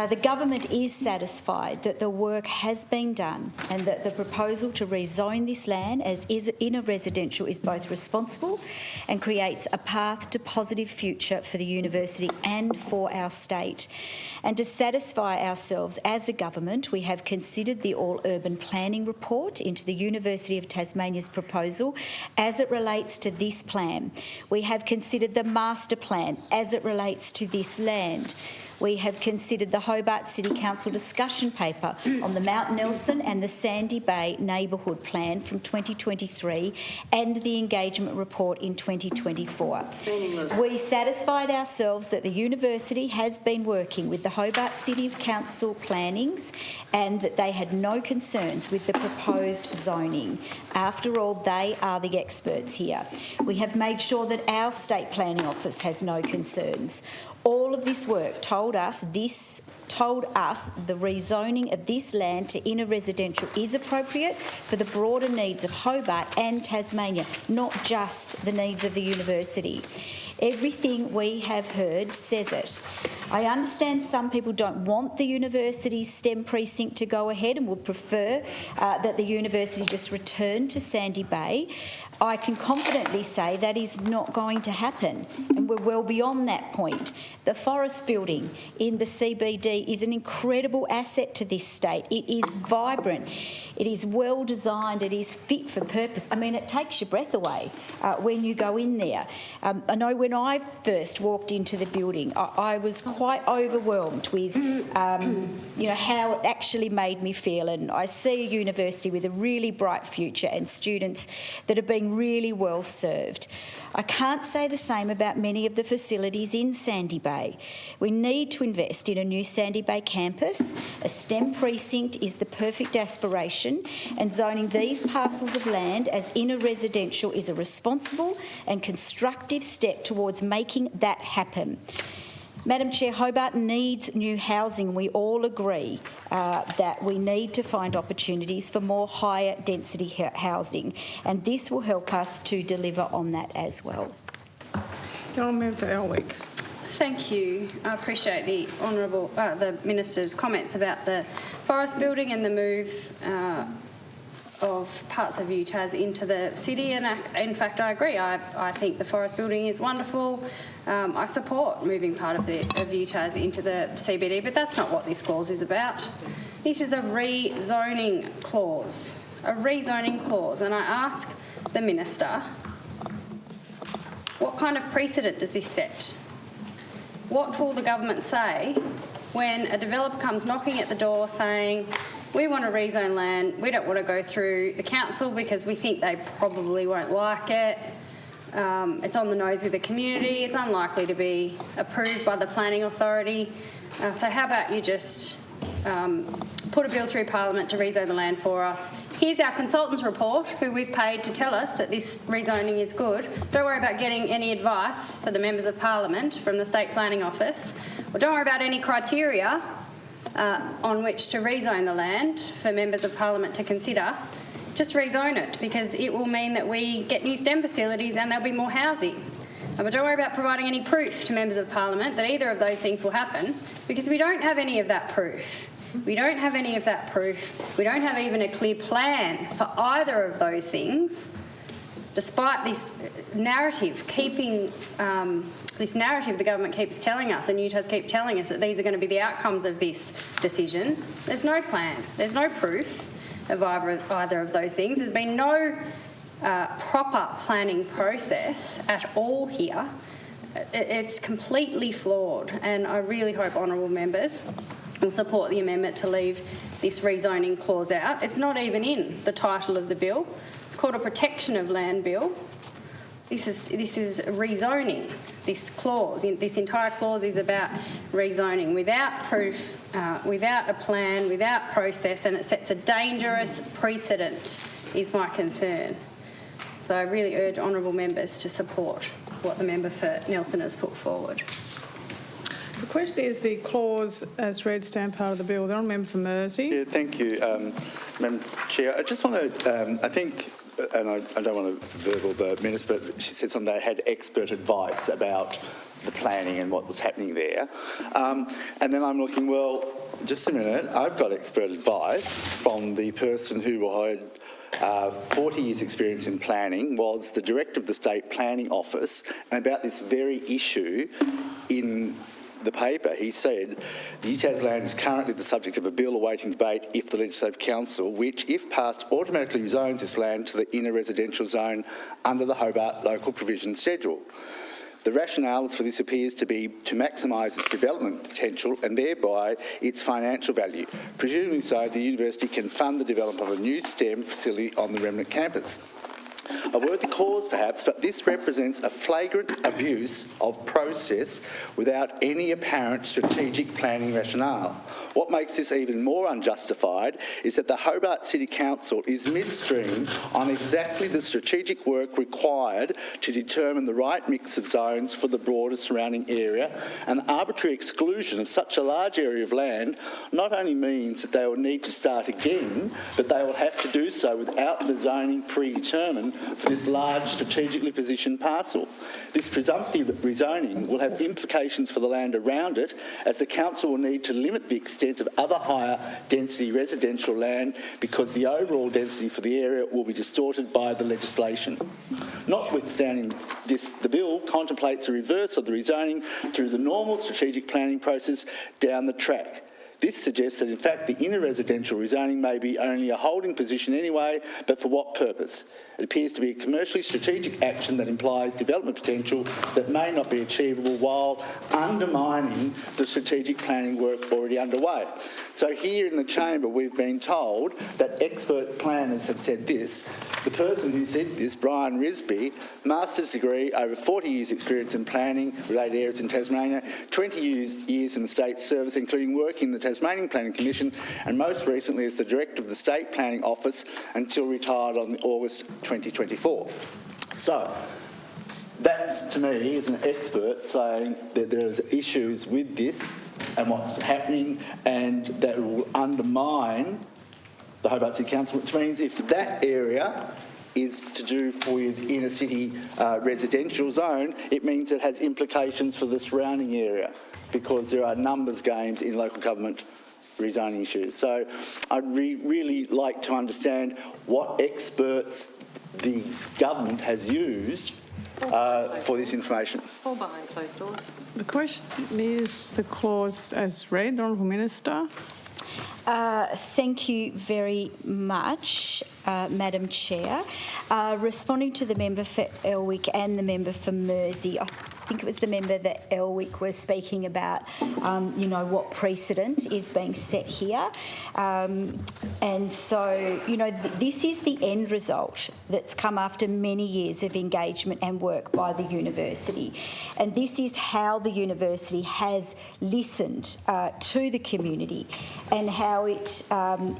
The government is satisfied that the work has been done and that the proposal to rezone this land as is in a residential is both responsible and creates a path to positive future for the university and for our state. And to satisfy ourselves as a government, we have considered the all-urban planning report into the University of Tasmania's proposal as it relates to this plan. We have considered the master plan as it relates to this land. We have considered the Hobart City Council discussion paper on the Mount Nelson and the Sandy Bay Neighbourhood Plan from 2023 and the engagement report in 2024. We satisfied ourselves that the university has been working with the Hobart City Council plannings and that they had no concerns with the proposed zoning. After all, they are the experts here. We have made sure that our State Planning Office has no concerns. All of this work told us the rezoning of this land to inner residential is appropriate for the broader needs of Hobart and Tasmania, not just the needs of the university. Everything we have heard says it. I understand some people don't want the university's STEM precinct to go ahead and would prefer that the university just return to Sandy Bay. I can confidently say that is not going to happen, and we're well beyond that point. The forest building in the CBD is an incredible asset to this state. It is vibrant, it is well designed, it is fit for purpose. I mean, it takes your breath away when you go in there. I know when I first walked into the building, I was quite overwhelmed with how it actually made me feel, and I see a university with a really bright future and students that are being really well served. I can't say the same about many of the facilities in Sandy Bay. We need to invest in a new Sandy Bay campus. A STEM precinct is the perfect aspiration, and zoning these parcels of land as inner residential is a responsible and constructive step towards making that happen. Madam Chair, Hobart needs new housing. We all agree that we need to find opportunities for more higher density housing, and this will help us to deliver on that as well.
Honourable Member for Elwick.
Thank you. I appreciate the the Minister's comments about the forest building and the move of parts of UTAS into the city, and in fact I agree. I think the forest building is wonderful. I support moving part of UTAS into the CBD, but that's not what this clause is about. This is a rezoning clause, and I ask the Minister, what kind of precedent does this set? What will the government say when a developer comes knocking at the door saying, we want to rezone land, we don't want to go through the council because we think they probably won't like it, it's on the nose with the community, it's unlikely to be approved by the planning authority, so how about you just put a bill through Parliament to rezone the land for us. Here's our consultant's report, who we've paid to tell us that this rezoning is good. Don't worry about getting any advice for the members of Parliament from the State Planning Office, or don't worry about any criteria on which to rezone the land for members of Parliament to consider. Just rezone it, because it will mean that we get new STEM facilities and there'll be more housing. But don't worry about providing any proof to members of Parliament that either of those things will happen, because we don't have any of that proof. We don't have any of that proof. We don't have even a clear plan for either of those things, despite this narrative the government keeps telling us, and UTAS keep telling us that these are going to be the outcomes of this decision. There's no plan. There's no proof of either of those things. There's been no proper planning process at all here. It's completely flawed, and I really hope honourable members will support the amendment to leave this rezoning clause out. It's not even in the title of the bill. It's called a Protection of Land Bill. This is rezoning. This clause, this entire clause is about rezoning without proof, without a plan, without process, and it sets a dangerous precedent, is my concern. So I really urge honourable members to support what the member for Nelson has put forward.
The question is the clause as read stand part of the bill. The honourable member for Mersey.
Yeah, thank you, Madam Chair. I just want to, I think, and I don't want to verbal the minister, but she said something, they had expert advice about the planning and what was happening there. And then I'm looking, well, just a minute, I've got expert advice from the person who had 40 years experience in planning, was the director of the State Planning Office, and about this very issue in the paper, he said, the UTAS land is currently the subject of a bill awaiting debate if the Legislative Council, which, if passed, automatically rezones this land to the inner residential zone under the Hobart Local Provision Schedule. The rationales for this appears to be to maximise its development potential and thereby its financial value. Presumably so, the university can fund the development of a new STEM facility on the remnant campus. A word to cause perhaps, but this represents a flagrant abuse of process without any apparent strategic planning rationale. What makes this even more unjustified is that the Hobart City Council is midstream on exactly the strategic work required to determine the right mix of zones for the broader surrounding area, and the arbitrary exclusion of such a large area of land not only means that they will need to start again, but they will have to do so without the zoning predetermined for this large strategically positioned parcel. This presumptive rezoning will have implications for the land around it, as the council will need to limit the extent of other higher density residential land because the overall density for the area will be distorted by the legislation. Notwithstanding this, the bill contemplates a reverse of the rezoning through the normal strategic planning process down the track. This suggests that, in fact, the inner residential rezoning may be only a holding position anyway, but for what purpose? It appears to be a commercially strategic action that implies development potential that may not be achievable while undermining the strategic planning work already underway. So here in the chamber we've been told that expert planners have said this. The person who said this, Brian Risby, master's degree, over 40 years experience in planning related areas in Tasmania, 20 years in the state service, including working in the Tasmanian Planning Commission, and most recently as the director of the State Planning Office until retired on August 2024. So that, to me, is an expert saying that there is issues with this and what's happening, and that will undermine the Hobart City Council, which means if that area is to do with inner city residential zone, it means it has implications for the surrounding area, because there are numbers games in local government rezoning issues. So I'd really like to understand what experts the government has used for this information.
All behind closed doors.
The question is the clause as read. The Honourable Minister.
Thank you very much, Madam Chair. Responding to the member for Elwick and the member for Mersey, I think it was the member that Elwick was speaking about, what precedent is being set here. And so, this is the end result that's come after many years of engagement and work by the university. And this is how the university has listened to the community and how it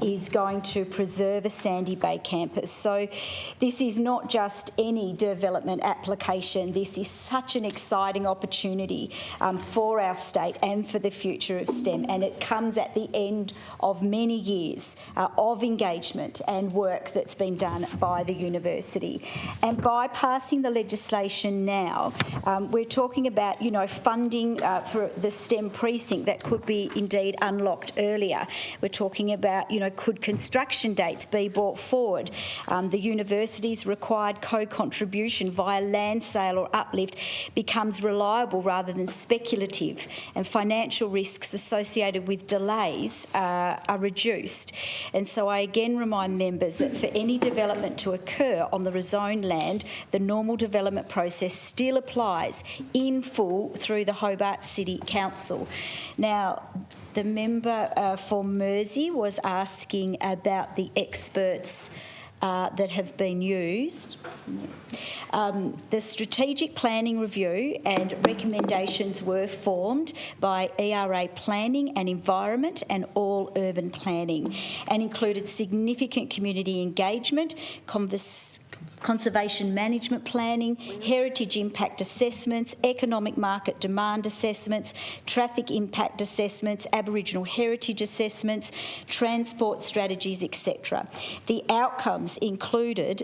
is going to preserve a Sandy Bay campus. So this is not just any development application. This is such an exciting opportunity for our state and for the future of STEM, and it comes at the end of many years of engagement and work that's been done by the university. And by passing the legislation now, we're talking about, funding for the STEM precinct that could be indeed unlocked earlier. We're talking about, could construction dates be brought forward? The university's required co-contribution via land sale or uplift becomes reliable rather than speculative, and financial risks associated with delays are reduced. And so I again remind members that for any development to occur on the rezoned land, the normal development process still applies in full through the Hobart City Council. Now, the member for Mersey was asking about the experts' that have been used. The strategic planning review and recommendations were formed by ERA Planning and Environment and All Urban Planning and included significant community engagement, conservation management planning, heritage impact assessments, economic market demand assessments, traffic impact assessments, Aboriginal heritage assessments, transport strategies, etc. The outcomes concluded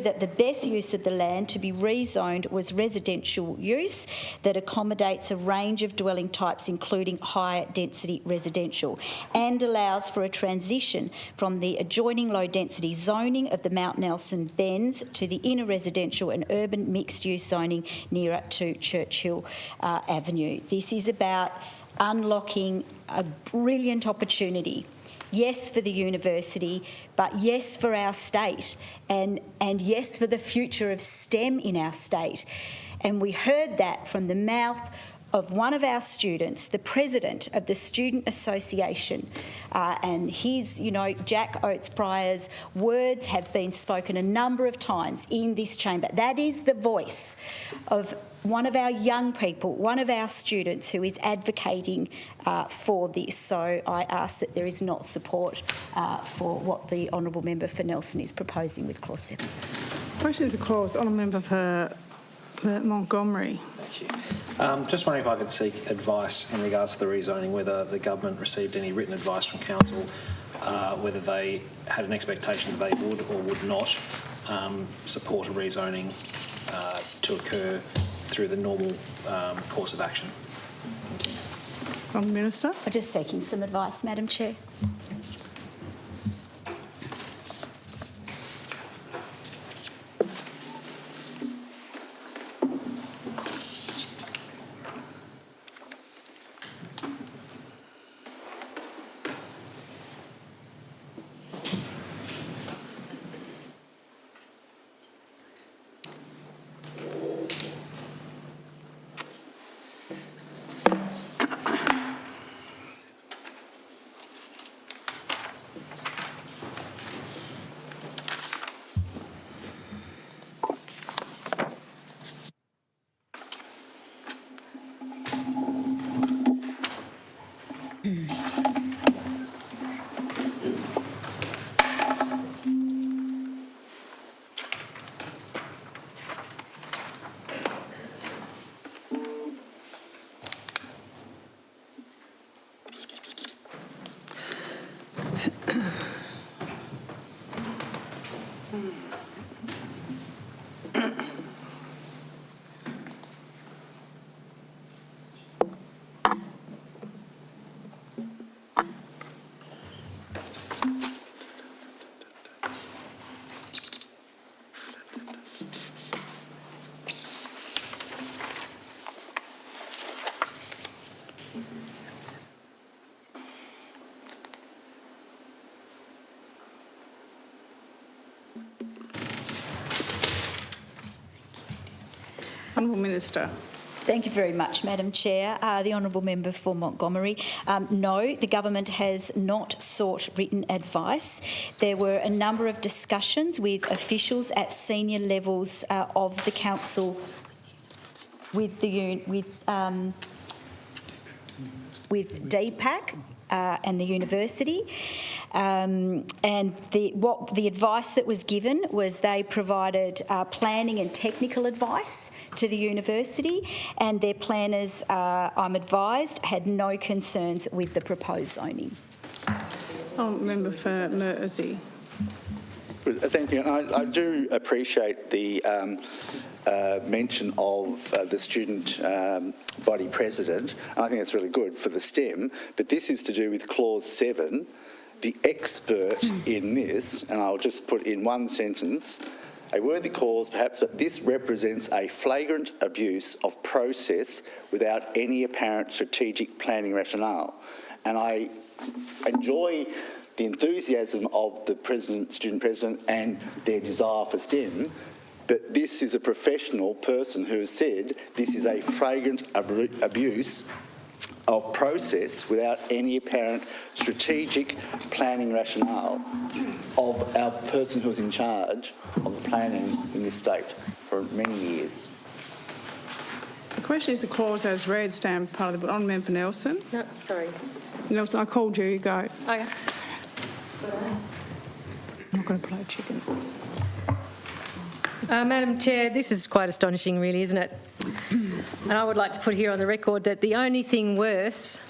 that the best use of the land to be rezoned was residential use that accommodates a range of dwelling types, including higher density residential, and allows for a transition from the adjoining low density zoning of the Mount Nelson Bends to the inner residential and urban mixed use zoning nearer to Churchill Avenue. This is about unlocking a brilliant opportunity. Yes, for the university, but yes, for our state, and yes, for the future of STEM in our state. And we heard that from the mouth of one of our students, the president of the Student Association, and his, Jack Oates-Pryor's words have been spoken a number of times in this chamber. That is the voice of one of our young people, one of our students who is advocating for this. So I ask that there is not support for what the Honourable Member for Nelson is proposing with Clause 7.
Question is a clause. Honourable Member for Montgomery.
Thank you. Just wondering if I could seek advice in regards to the rezoning, whether the government received any written advice from council, whether they had an expectation that they would or would not support a rezoning to occur through the normal course of action.
Honourable Minister.
I'm just seeking some advice, Madam Chair.
Honourable Minister.
Thank you very much, Madam Chair. The Honourable Member for Montgomery. No, the government has not sought written advice. There were a number of discussions with officials at senior levels of the council with DPAC and the university. And the advice that was given was they provided planning and technical advice to the university, and their planners, I'm advised, had no concerns with the proposed zoning.
Member for Mersey.
Thank you. I do appreciate the mention of the student body president. I think that's really good for the STEM, but this is to do with Clause 7. The expert in this, and I'll just put in one sentence, a worthy cause perhaps, but this represents a flagrant abuse of process without any apparent strategic planning rationale. And I enjoy the enthusiasm of the student president and their desire for STEM, but this is a professional person who has said this is a flagrant abuse process without any apparent strategic planning rationale of our person who was in charge of the planning in this state for many years.
The question is the clause as read, stand part of the... On member for Nelson.
No, sorry.
Nelson, I called you, you go.
Okay.
I'm not going to play chicken.
Madam Chair, this is quite astonishing really, isn't it? And I would like to put here on the record that the only thing worse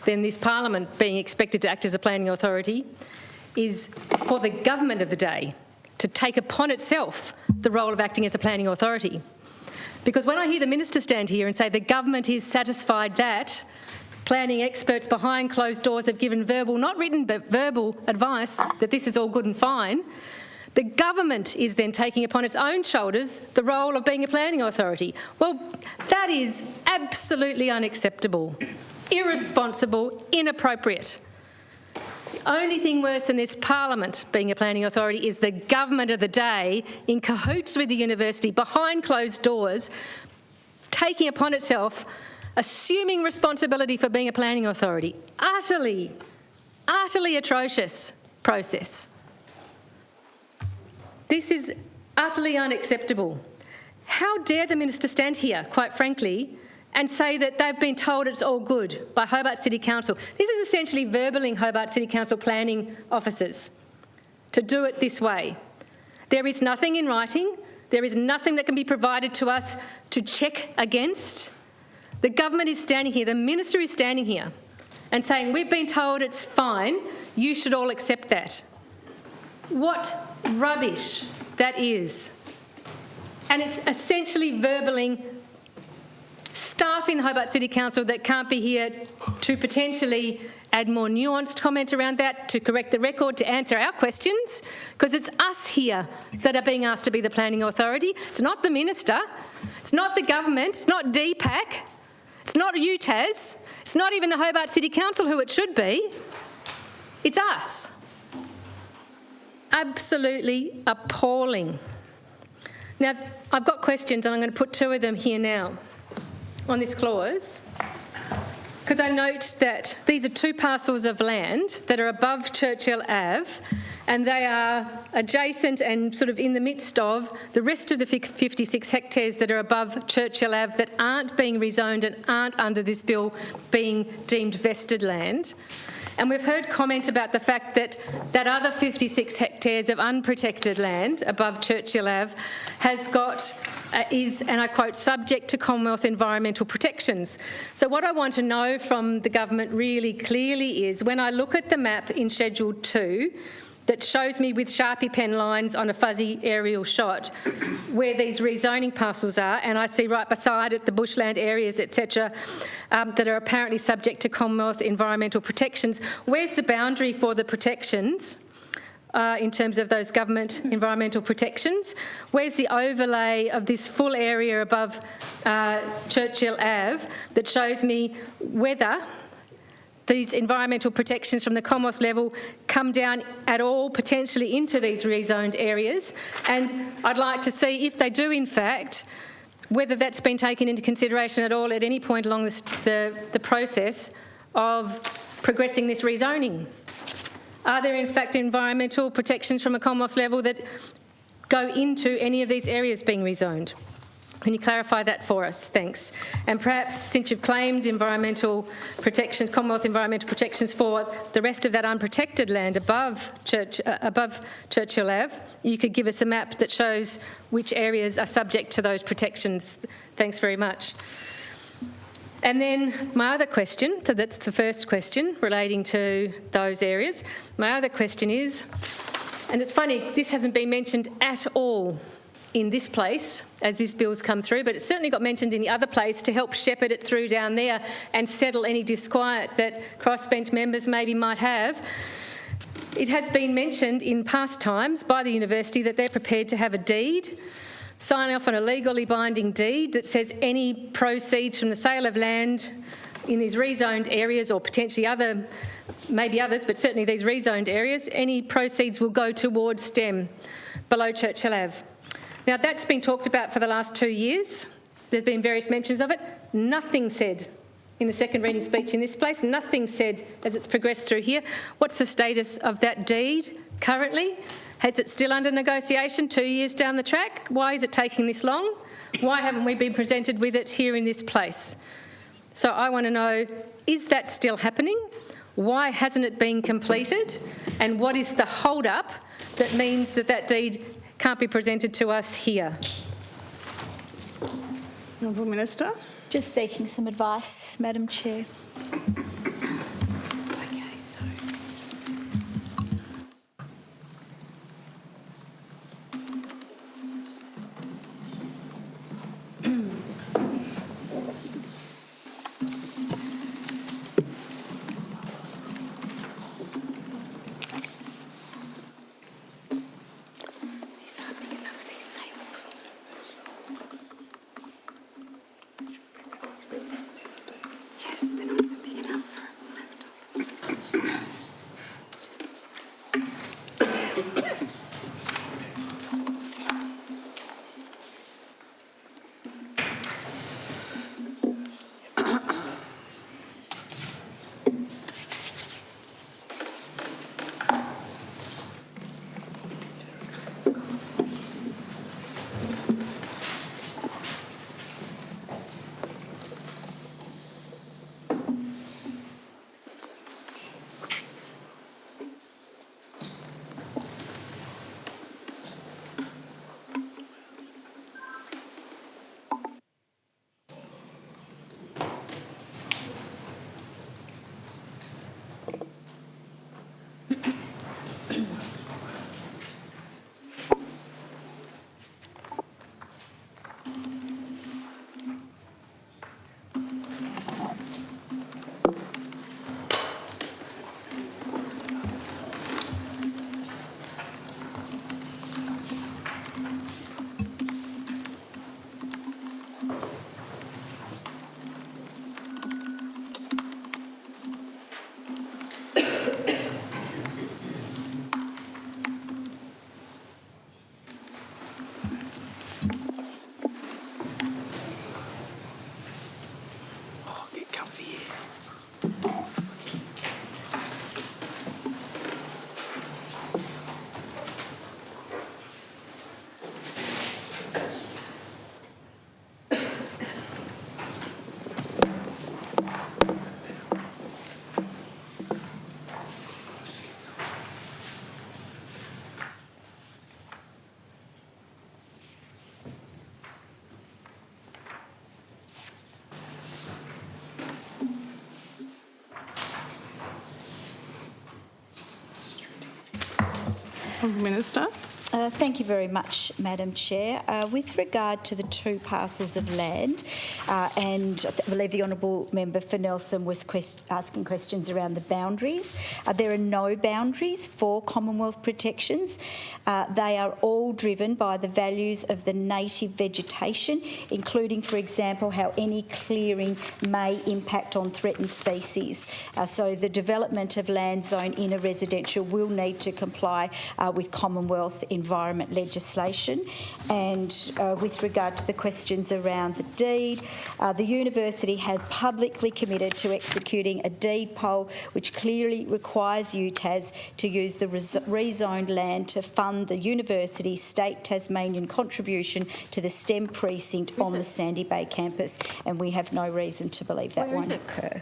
than this parliament being expected to act as a planning authority is for the government of the day to take upon itself the role of acting as a planning authority. Because when I hear the minister stand here and say the government is satisfied that planning experts behind closed doors have given verbal, not written, but verbal advice that this is all good and fine, the government is then taking upon its own shoulders the role of being a planning authority. Well, that is absolutely unacceptable, irresponsible, inappropriate. The only thing worse than this parliament being a planning authority is the government of the day, in cahoots with the university, behind closed doors, taking upon itself, assuming responsibility for being a planning authority. Utterly, utterly atrocious process. This is utterly unacceptable. How dare the minister stand here, quite frankly, and say that they've been told it's all good by Hobart City Council? This is essentially verballing Hobart City Council planning officers to do it this way. There is nothing in writing. There is nothing that can be provided to us to check against. The government is standing here, the minister is standing here and saying, we've been told it's fine, you should all accept that. What rubbish that is. And it's essentially verballing staff in the Hobart City Council that can't be here to potentially add more nuanced comment around that, to correct the record, to answer our questions, because it's us here that are being asked to be the planning authority. It's not the minister, it's not the government, it's not DPAC, it's not UTAS, it's not even the Hobart City Council, who it should be. It's us. Absolutely appalling. Now, I've got questions and I'm going to put two of them here now on this clause, because I note that these are two parcels of land that are above Churchill Ave, and they are adjacent and sort of in the midst of the rest of the 56 hectares that are above Churchill Ave that aren't being rezoned and aren't under this bill being deemed vested land. And we've heard comment about the fact that that other 56 hectares of unprotected land above Churchill Ave has got, is, and I quote, subject to Commonwealth environmental protections. So what I want to know from the government really clearly is, when I look at the map in Schedule 2, that shows me with Sharpie pen lines on a fuzzy aerial shot where these rezoning parcels are, and I see right beside it the bushland areas, etc., that are apparently subject to Commonwealth environmental protections. Where's the boundary for the protections in terms of those government environmental protections? Where's the overlay of this full area above Churchill Ave that shows me whether these environmental protections from the Commonwealth level come down at all potentially into these rezoned areas? And I'd like to see, if they do in fact, whether that's been taken into consideration at all at any point along the process of progressing this rezoning. Are there in fact environmental protections from a Commonwealth level that go into any of these areas being rezoned? Can you clarify that for us? Thanks. And perhaps, since you've claimed environmental protections, Commonwealth environmental protections for the rest of that unprotected land above Churchill Ave, you could give us a map that shows which areas are subject to those protections. Thanks very much. And then my other question, so that's the first question relating to those areas. My other question is, and it's funny, this hasn't been mentioned at all in this place as this bill's come through, but it certainly got mentioned in the other place to help shepherd it through down there and settle any disquiet that crossbench members maybe might have. It has been mentioned in past times by the university that they're prepared to have a deed, sign off on a legally binding deed that says any proceeds from the sale of land in these rezoned areas, or potentially other, maybe others, but certainly these rezoned areas, any proceeds will go towards STEM below Churchill Ave. Now, that's been talked about for the last 2 years. There's been various mentions of it. Nothing said in the second reading speech in this place. Nothing said as it's progressed through here. What's the status of that deed currently? Is it still under negotiation 2 years down the track? Why is it taking this long? Why haven't we been presented with it here in this place? So I want to know, is that still happening? Why hasn't it been completed? And what is the hold-up that means that that deed can't be presented to us here?
Honourable Minister.
Just seeking some advice, Madam Chair.
Okay, so...
Minister.
Thank you very much, Madam Chair. With regard to the two parcels of land, and I believe the Honourable Member for Nelson was asking questions around the boundaries. There are no boundaries for Commonwealth protections. They are all driven by the values of the native vegetation, including, for example, how any clearing may impact on threatened species. So the development of land zone in a residential will need to comply with Commonwealth environment legislation. And with regard to the questions around the deed, the university has publicly committed to executing a deed poll which clearly requires UTAS to use the rezoned land to fund the university's state Tasmanian contribution to the STEM precinct on the Sandy Bay campus, and we have no reason to believe that won't occur.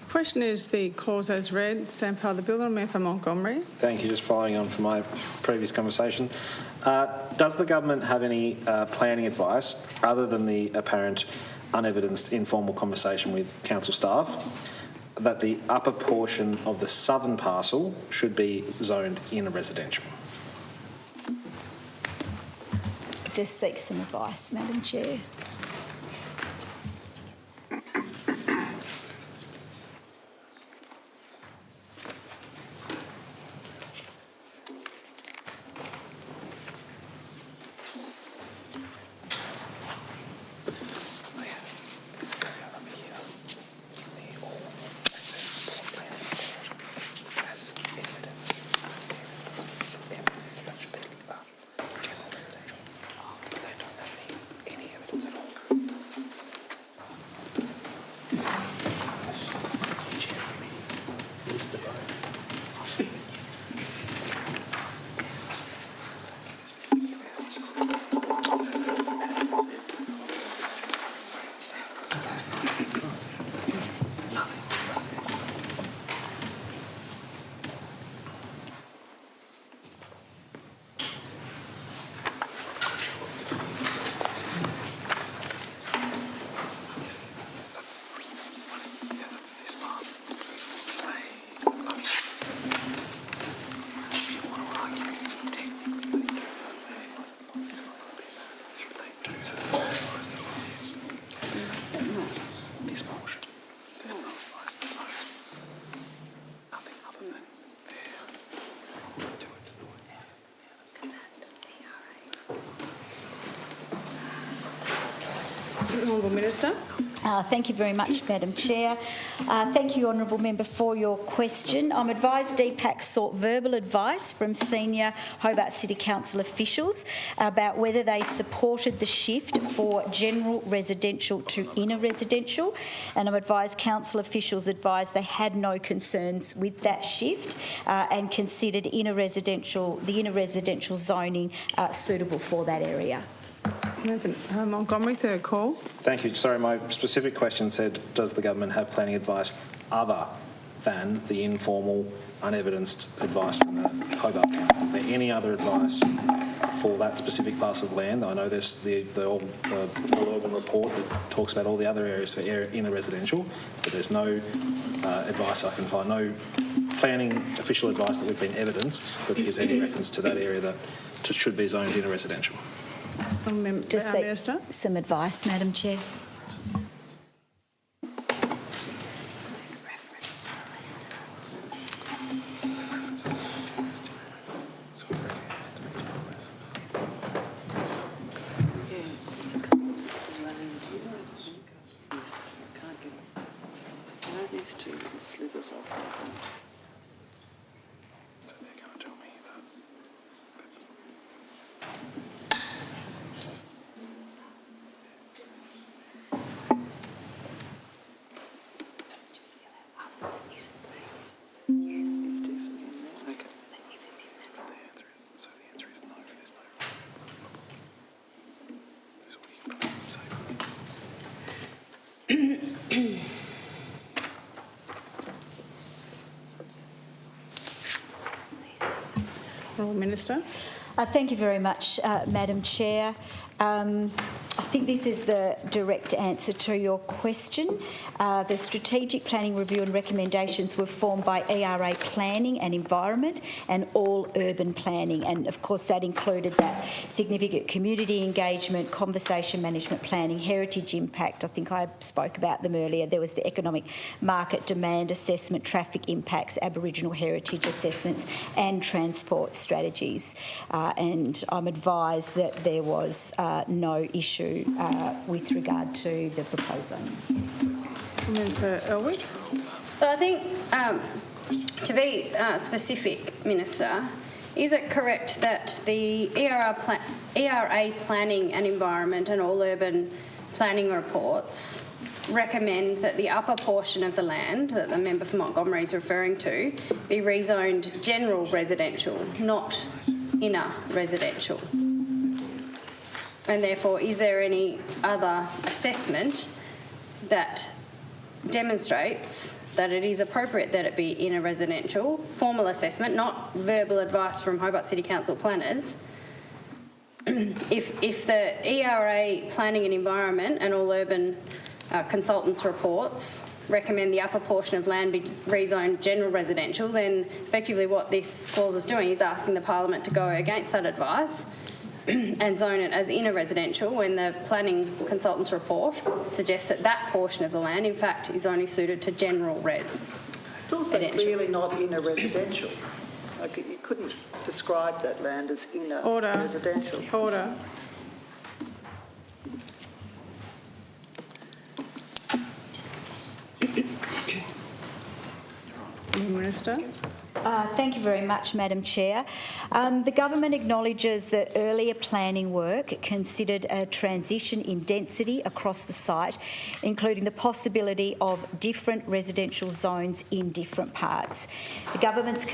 The question is the clause as read, stand part of the bill. The member for Montgomery.
Thank you. Just following on from my previous conversation, does the government have any planning advice other than the apparent unevidenced informal conversation with council staff that the upper portion of the southern parcel should be zoned in a residential?
Just seek some advice, Madam Chair.
Any evidence at all.
Honourable Minister.
Thank you very much, Madam Chair. Thank you, Honourable Member, for your question. I'm advised DPAC sought verbal advice from senior Hobart City Council officials about whether they supported the shift for general residential to inner residential, and I'm advised council officials advised they had no concerns with that shift and considered the inner residential zoning suitable for that area.
Montgomery, third call.
Thank you. Sorry, my specific question said, does the government have planning advice other than the informal, unevidenced advice from the Hobart Council? Is there any other advice for that specific parcel of land? I know there's the All Urban report that talks about all the other areas for inner residential, but there's no advice I can find, no planning official advice that we've been evidenced that gives any reference to that area that should be zoned inner residential.
Just some advice, Madam Chair.
Minister.
Thank you very much, Madam Chair. I think this is the direct answer to your question. The strategic planning review and recommendations were formed by ERA Planning and Environment and All Urban Planning, and of course that included that significant community engagement, conversation management planning, heritage impact. I think I spoke about them earlier. There was the economic market demand assessment, traffic impacts, Aboriginal heritage assessments and transport strategies. And I'm advised that there was no issue with regard to the proposed zoning.
And then for Elwick.
So I think, to be specific, Minister, is it correct that the ERA Planning and Environment and All Urban Planning reports recommend that the upper portion of the land that the member for Montgomery is referring to be rezoned general residential, not inner residential? And therefore, is there any other assessment that demonstrates that it is appropriate that it be inner residential, formal assessment, not verbal advice from Hobart City Council planners? If the ERA Planning and Environment and All Urban consultants' reports recommend the upper portion of land be rezoned general residential, then effectively what this clause is doing is asking the Parliament to go against that advice and zone it as inner residential when the planning consultant's report suggests that that portion of the land, in fact, is only suited to general res.
It's also clearly not inner residential. Like, you couldn't describe that land as inner residential.
Order. Minister.
Thank you very much, Madam Chair. The government acknowledges that earlier planning work considered a transition in density across the site, including the possibility of different residential zones in different parts. The government's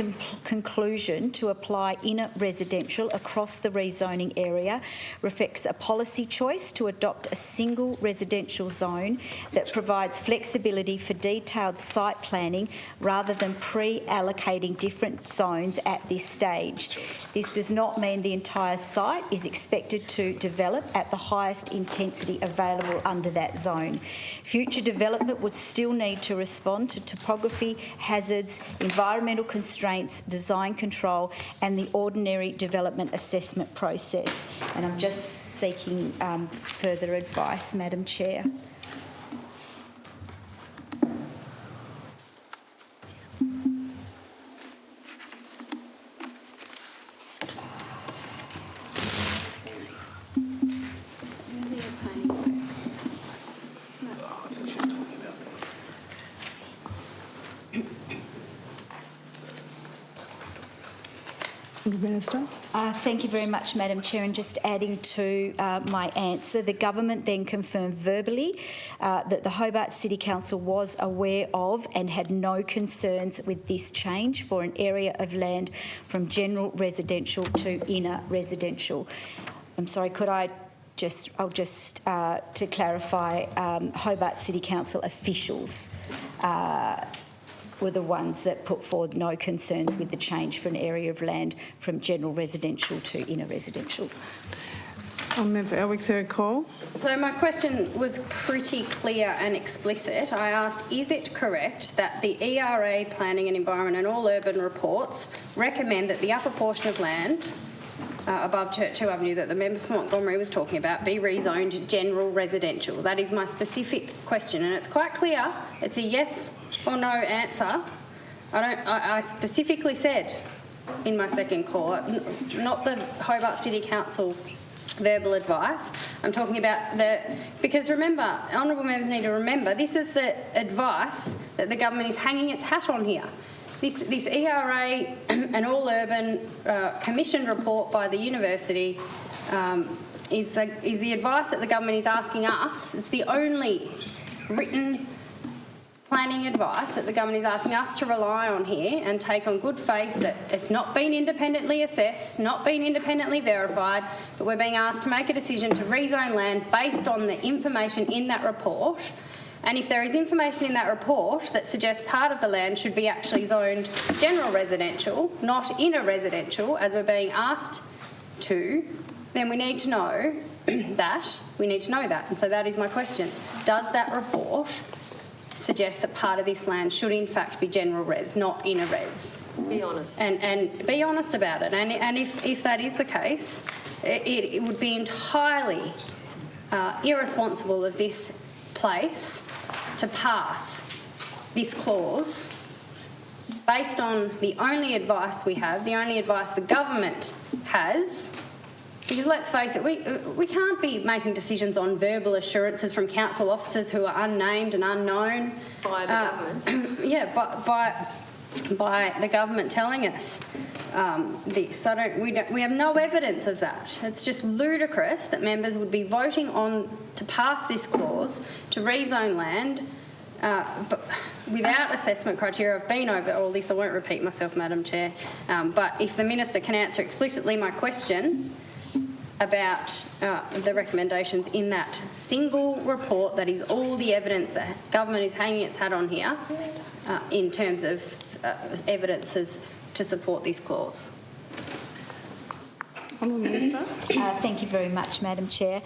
conclusion to apply inner residential across the rezoning area reflects a policy choice to adopt a single residential zone that provides flexibility for detailed site planning rather than pre-allocating different zones at this stage. This does not mean the entire site is expected to develop at the highest intensity available under that zone. Future development would still need to respond to topography, hazards, environmental constraints, design control and the ordinary development assessment process. And I'm just seeking further advice, Madam Chair.
Minister.
Thank you very much, Madam Chair. And just adding to my answer, the government then confirmed verbally that the Hobart City Council was aware of and had no concerns with this change for an area of land from general residential to inner residential. I'm sorry, could I just, to clarify, Hobart City Council officials were the ones that put forward no concerns with the change for an area of land from general residential to inner residential.
Member Elwick, third call.
So my question was pretty clear and explicit. I asked, is it correct that the ERA Planning and Environment and all urban reports recommend that the upper portion of land above Churchill Avenue that the member for Montgomery was talking about be rezoned general residential? That is my specific question, and it's quite clear. It's a yes or no answer. I specifically said in my second call, not the Hobart City Council verbal advice. I'm talking about because remember, honourable members need to remember, this is the advice that the government is hanging its hat on here. This ERA and all urban commissioned report by the university is the advice that the government is asking us. It's the only written planning advice that the government is asking us to rely on here and take on good faith that it's not been independently assessed, not been independently verified, but we're being asked to make a decision to rezone land based on the information in that report. And if there is information in that report that suggests part of the land should be actually zoned general residential, not inner residential, as we're being asked to, then we need to know that. We need to know that. And so that is my question. Does that report suggest that part of this land should in fact be general res, not inner res?
Be honest.
And be honest about it. And if that is the case, it would be entirely irresponsible of this place to pass this clause based on the only advice we have, the only advice the government has. Because let's face it, we can't be making decisions on verbal assurances from council officers who are unnamed and unknown.
By the government?
Yeah, by the government telling us this. We have no evidence of that. It's just ludicrous that members would be voting on to pass this clause to rezone land but without assessment criteria. I've been over all this, I won't repeat myself, Madam Chair, but if the Minister can answer explicitly my question about the recommendations in that single report, that is all the evidence that government is hanging its hat on here in terms of evidences to support this clause.
Honourable Minister.
Thank you very much, Madam Chair.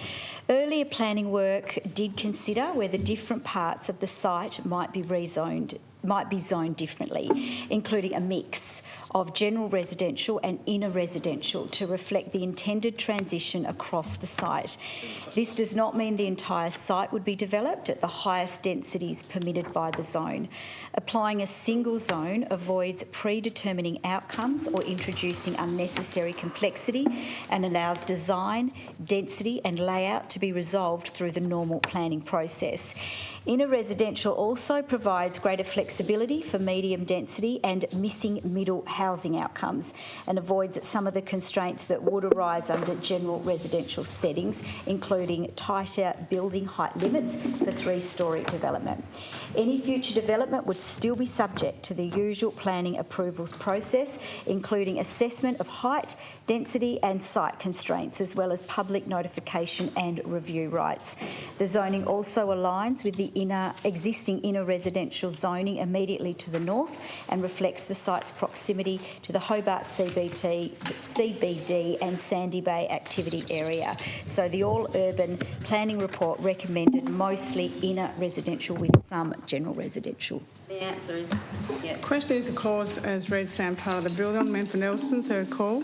Earlier planning work did consider whether different parts of the site might be zoned differently, including a mix of general residential and inner residential to reflect the intended transition across the site. This does not mean the entire site would be developed at the highest densities permitted by the zone. Applying a single zone avoids predetermining outcomes or introducing unnecessary complexity and allows design, density and layout to be resolved through the normal planning process. Inner residential also provides greater flexibility for medium density and missing middle housing outcomes and avoids some of the constraints that would arise under general residential settings, including tighter building height limits for three-storey development. Any future development would still be subject to the usual planning approvals process, including assessment of height, density and site constraints, as well as public notification and review rights. The zoning also aligns with the existing inner residential zoning immediately to the north and reflects the site's proximity to the Hobart CBD and Sandy Bay activity area. So the all-urban planning report recommended mostly inner residential with some general residential.
The answer is yes.
Question is the clause as read stand part of the bill. On Member Nelson, third call.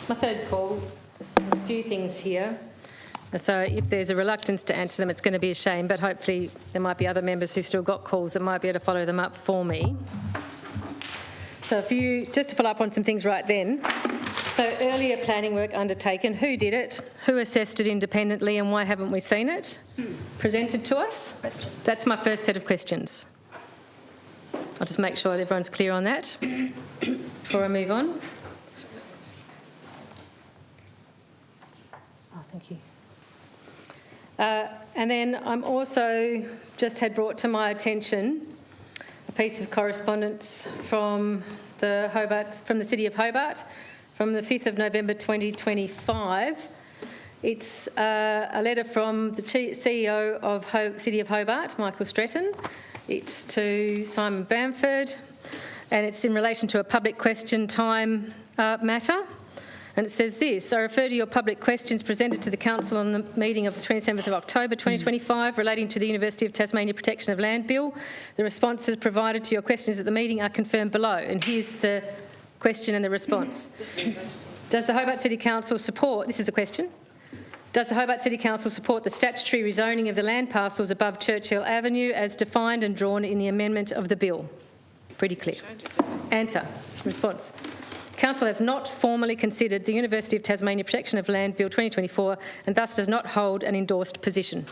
My third call, there's a few things here. So if there's a reluctance to answer them, it's going to be a shame, but hopefully there might be other members who've still got calls that might be able to follow them up for me. So So just to follow up on some things right then. So earlier planning work undertaken, who did it? Who assessed it independently and why haven't we seen it presented to us? That's my first set of questions. I'll just make sure that everyone's clear on that before I move on. Oh, thank you. And then I'm also just had brought to my attention a piece of correspondence from the City of Hobart from the 5th of November 2025. It's a letter from the CEO of City of Hobart, Michael Stretton. It's to Simon Bamford, and it's in relation to a public question time matter. And it says this: I refer to your public questions presented to the Council on the meeting of the 27th of October 2025 relating to the University of Tasmania Protection of Land Bill. The responses provided to your questions at the meeting are confirmed below. And here's the question and the response. Does the Hobart City Council support, this is a question, does the Hobart City Council support the statutory rezoning of the land parcels above Churchill Avenue as defined and drawn in the amendment of the bill? Pretty clear. Answer. Response. Council has not formally considered the University of Tasmania Protection of Land Bill 2024 and thus does not hold an endorsed position.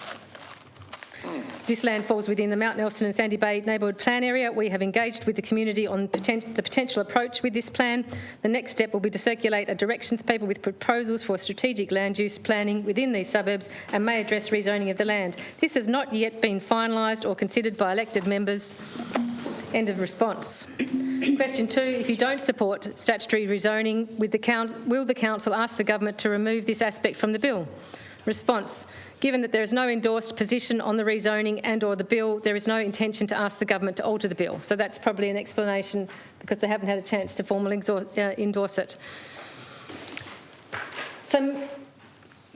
This land falls within the Mount Nelson and Sandy Bay neighbourhood plan area. We have engaged with the community on the potential approach with this plan. The next step will be to circulate a directions paper with proposals for strategic land use planning within these suburbs and may address rezoning of the land. This has not yet been finalised or considered by elected members. End of response. Question 2, if you don't support statutory rezoning, will the Council ask the Government to remove this aspect from the bill? Response. Given that there is no endorsed position on the rezoning and or the bill, there is no intention to ask the Government to alter the bill. So that's probably an explanation because they haven't had a chance to formally endorse it. So,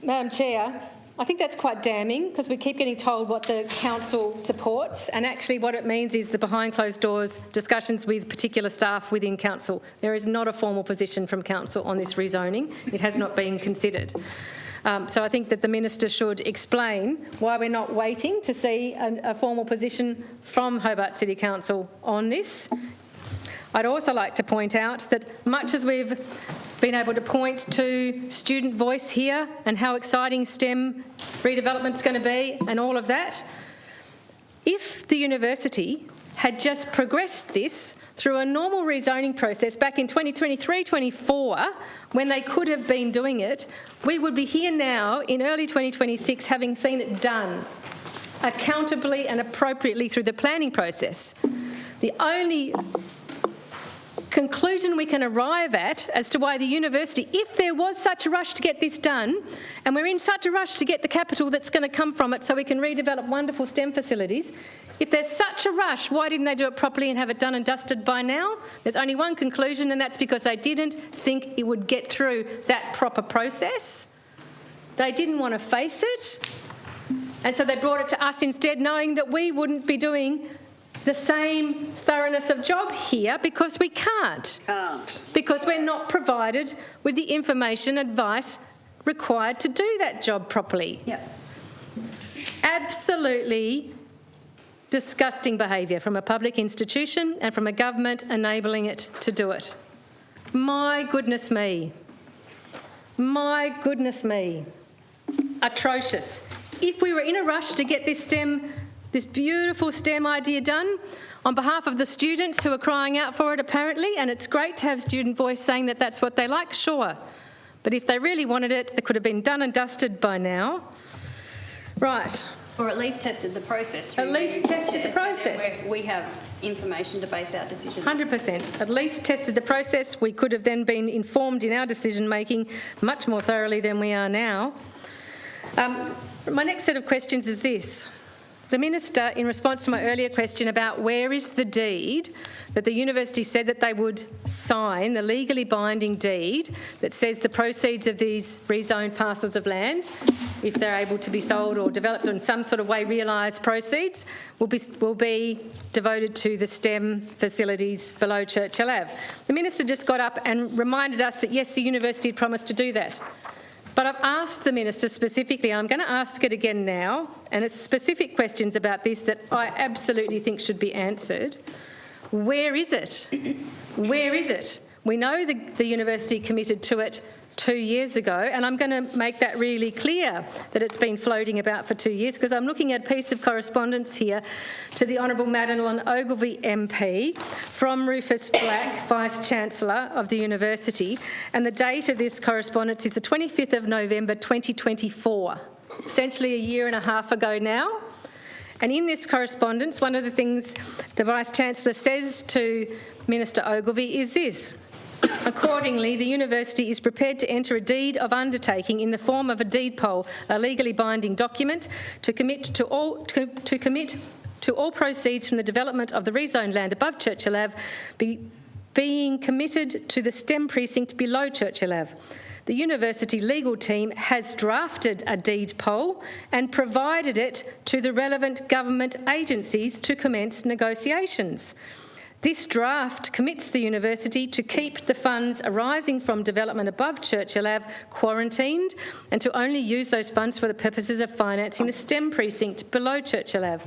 Madam Chair, I think that's quite damning because we keep getting told what the Council supports, and actually what it means is the behind closed doors discussions with particular staff within Council. There is not a formal position from Council on this rezoning. It has not been considered. So I think that the Minister should explain why we're not waiting to see a formal position from Hobart City Council on this. I'd also like to point out that much as we've been able to point to student voice here and how exciting STEM redevelopment's going to be and all of that, if the university had just progressed this through a normal rezoning process back in 2023-24, when they could have been doing it, we would be here now in early 2026 having seen it done accountably and appropriately through the planning process. The only conclusion we can arrive at as to why the university, if there was such a rush to get this done, and we're in such a rush to get the capital that's going to come from it so we can redevelop wonderful STEM facilities, if there's such a rush, why didn't they do it properly and have it done and dusted by now? There's only one conclusion, and that's because they didn't think it would get through that proper process. They didn't want to face it, and so they brought it to us instead, knowing that we wouldn't be doing the same thoroughness of job here because we can't. Because we're not provided with the information, advice required to do that job properly.
Yep.
Absolutely disgusting behaviour from a public institution and from a government enabling it to do it. My goodness me. My goodness me. Atrocious. If we were in a rush to get this beautiful STEM idea done on behalf of the students who are crying out for it apparently, and it's great to have student voice saying that that's what they like, sure. But if they really wanted it, it could have been done and dusted by now. Right.
Or at least tested the process.
At least tested the process.
So we have information to base our decision.
100%. At least tested the process. We could have then been informed in our decision making much more thoroughly than we are now. My next set of questions is this. The Minister, in response to my earlier question about where is the deed that the university said that they would sign, the legally binding deed that says the proceeds of these rezoned parcels of land, if they're able to be sold or developed in some sort of way, realised proceeds, will be devoted to the STEM facilities below Churchill Ave. The Minister just got up and reminded us that yes, the university had promised to do that. But I've asked the Minister specifically, and I'm going to ask it again now, and it's specific questions about this that I absolutely think should be answered. Where is it? Where is it? We know the university committed to it 2 years ago, and I'm going to make that really clear that it's been floating about for 2 years, because I'm looking at a piece of correspondence here to the Honourable Madeline Ogilvie MP from Rufus Black, Vice-Chancellor of the University, and the date of this correspondence is the 25th of November 2024, essentially a year and a half ago now. And in this correspondence, one of the things the Vice-Chancellor says to Minister Ogilvie is this: accordingly, the university is prepared to enter a deed of undertaking in the form of a deed poll, a legally binding document, to commit to all proceeds from the development of the rezoned land above Churchill Ave being committed to the STEM precinct below Churchill Ave. The university legal team has drafted a deed poll and provided it to the relevant government agencies to commence negotiations. This draft commits the university to keep the funds arising from development above Churchill Ave quarantined and to only use those funds for the purposes of financing the STEM precinct below Churchill Ave.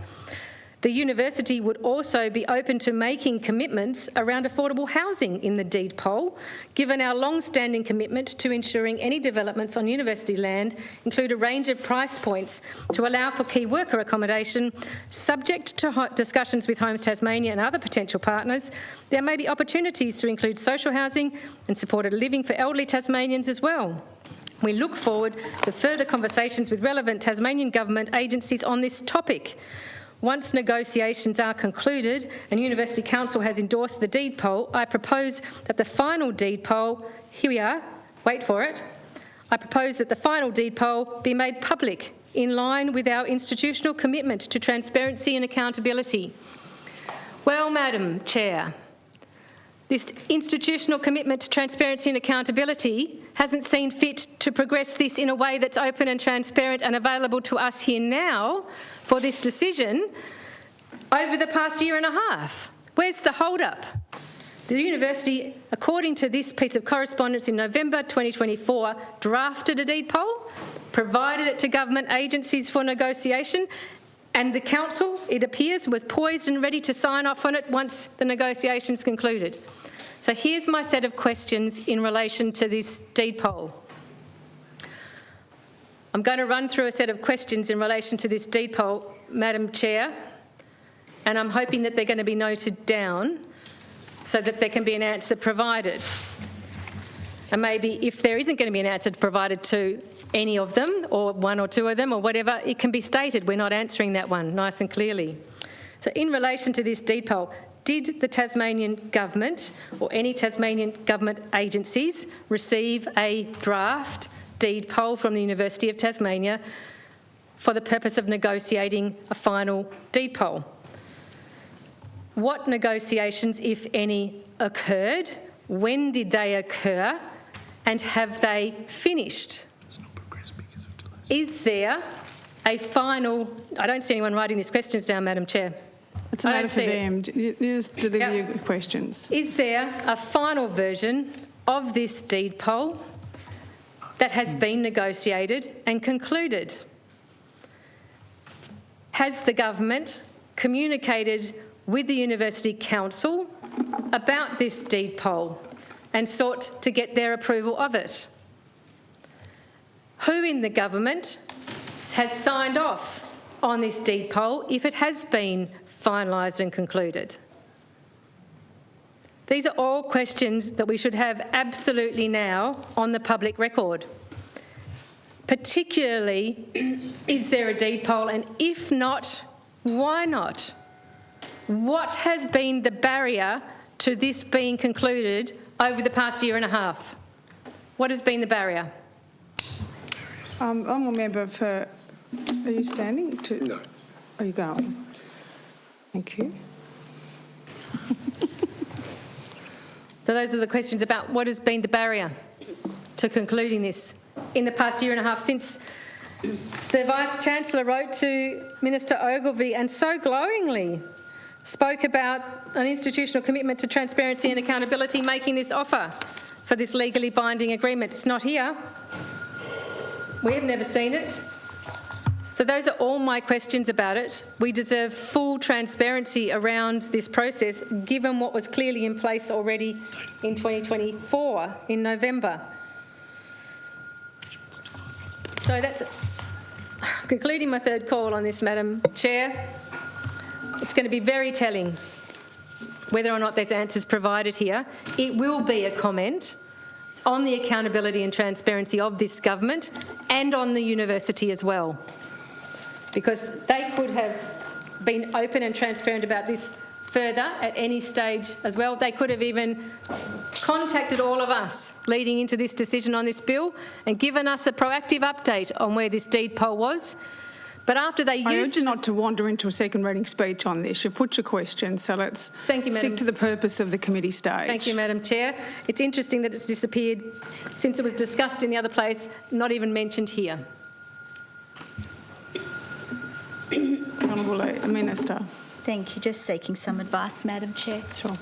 The university would also be open to making commitments around affordable housing in the deed poll, given our long-standing commitment to ensuring any developments on university land include a range of price points to allow for key worker accommodation. Subject to discussions with Homes Tasmania and other potential partners, there may be opportunities to include social housing and supported living for elderly Tasmanians as well. We look forward to further conversations with relevant Tasmanian government agencies on this topic. Once negotiations are concluded and University Council has endorsed the deed poll, I propose that the final deed poll, here we are, wait for it, I propose that the final deed poll be made public in line with our institutional commitment to transparency and accountability. Well, Madam Chair, this institutional commitment to transparency and accountability hasn't seen fit to progress this in a way that's open and transparent and available to us here now for this decision over the past year and a half. Where's the hold-up? The university, according to this piece of correspondence in November 2024, drafted a deed poll, provided it to government agencies for negotiation, and the council, it appears, was poised and ready to sign off on it once the negotiations concluded. So here's my set of questions in relation to this deed poll. I'm going to run through a set of questions in relation to this deed poll, Madam Chair, and I'm hoping that they're going to be noted down so that there can be an answer provided. And maybe if there isn't going to be an answer provided to any of them, or one or two of them, or whatever, it can be stated we're not answering that one nice and clearly. So in relation to this deed poll, did the Tasmanian government or any Tasmanian government agencies receive a draft deed poll from the University of Tasmania for the purpose of negotiating a final deed poll? What negotiations, if any, occurred? When did they occur? And have they finished? Is there a final... I don't see anyone writing these questions down, Madam Chair.
It's a matter for them. You just deliver your questions.
Is there a final version of this deed poll that has been negotiated and concluded? Has the government communicated with the University Council about this deed poll and sought to get their approval of it? Who in the government has signed off on this deed poll if it has been finalised and concluded? These are all questions that we should have absolutely now on the public record. Particularly, is there a deed poll, and if not, why not? What has been the barrier to this being concluded over the past year and a half? What has been the barrier?
I'm a member for... Are you standing?
No.
Are you going? Thank you.
So those are the questions about what has been the barrier to concluding this in the past year and a half since the Vice-Chancellor wrote to Minister Ogilvie and so glowingly spoke about an institutional commitment to transparency and accountability, making this offer for this legally binding agreement. It's not here. We have never seen it. So those are all my questions about it. We deserve full transparency around this process, given what was clearly in place already in 2024 in November. So that's concluding my third call on this, Madam Chair. It's going to be very telling whether or not there's answers provided here. It will be a comment on the accountability and transparency of this government and on the university as well, because they could have been open and transparent about this further at any stage as well. They could have even contacted all of us leading into this decision on this bill and given us a proactive update on where this deed poll was. But after they
I
used...
urge you not to wander into a second reading speech on this. You put your question, so let's stick to the purpose of the committee stage.
Thank you, Madam Chair. It's interesting that it's disappeared since it was discussed in the other place, not even mentioned here.
Honourable Minister.
Thank you. Just seeking some advice, Madam Chair.
Sure.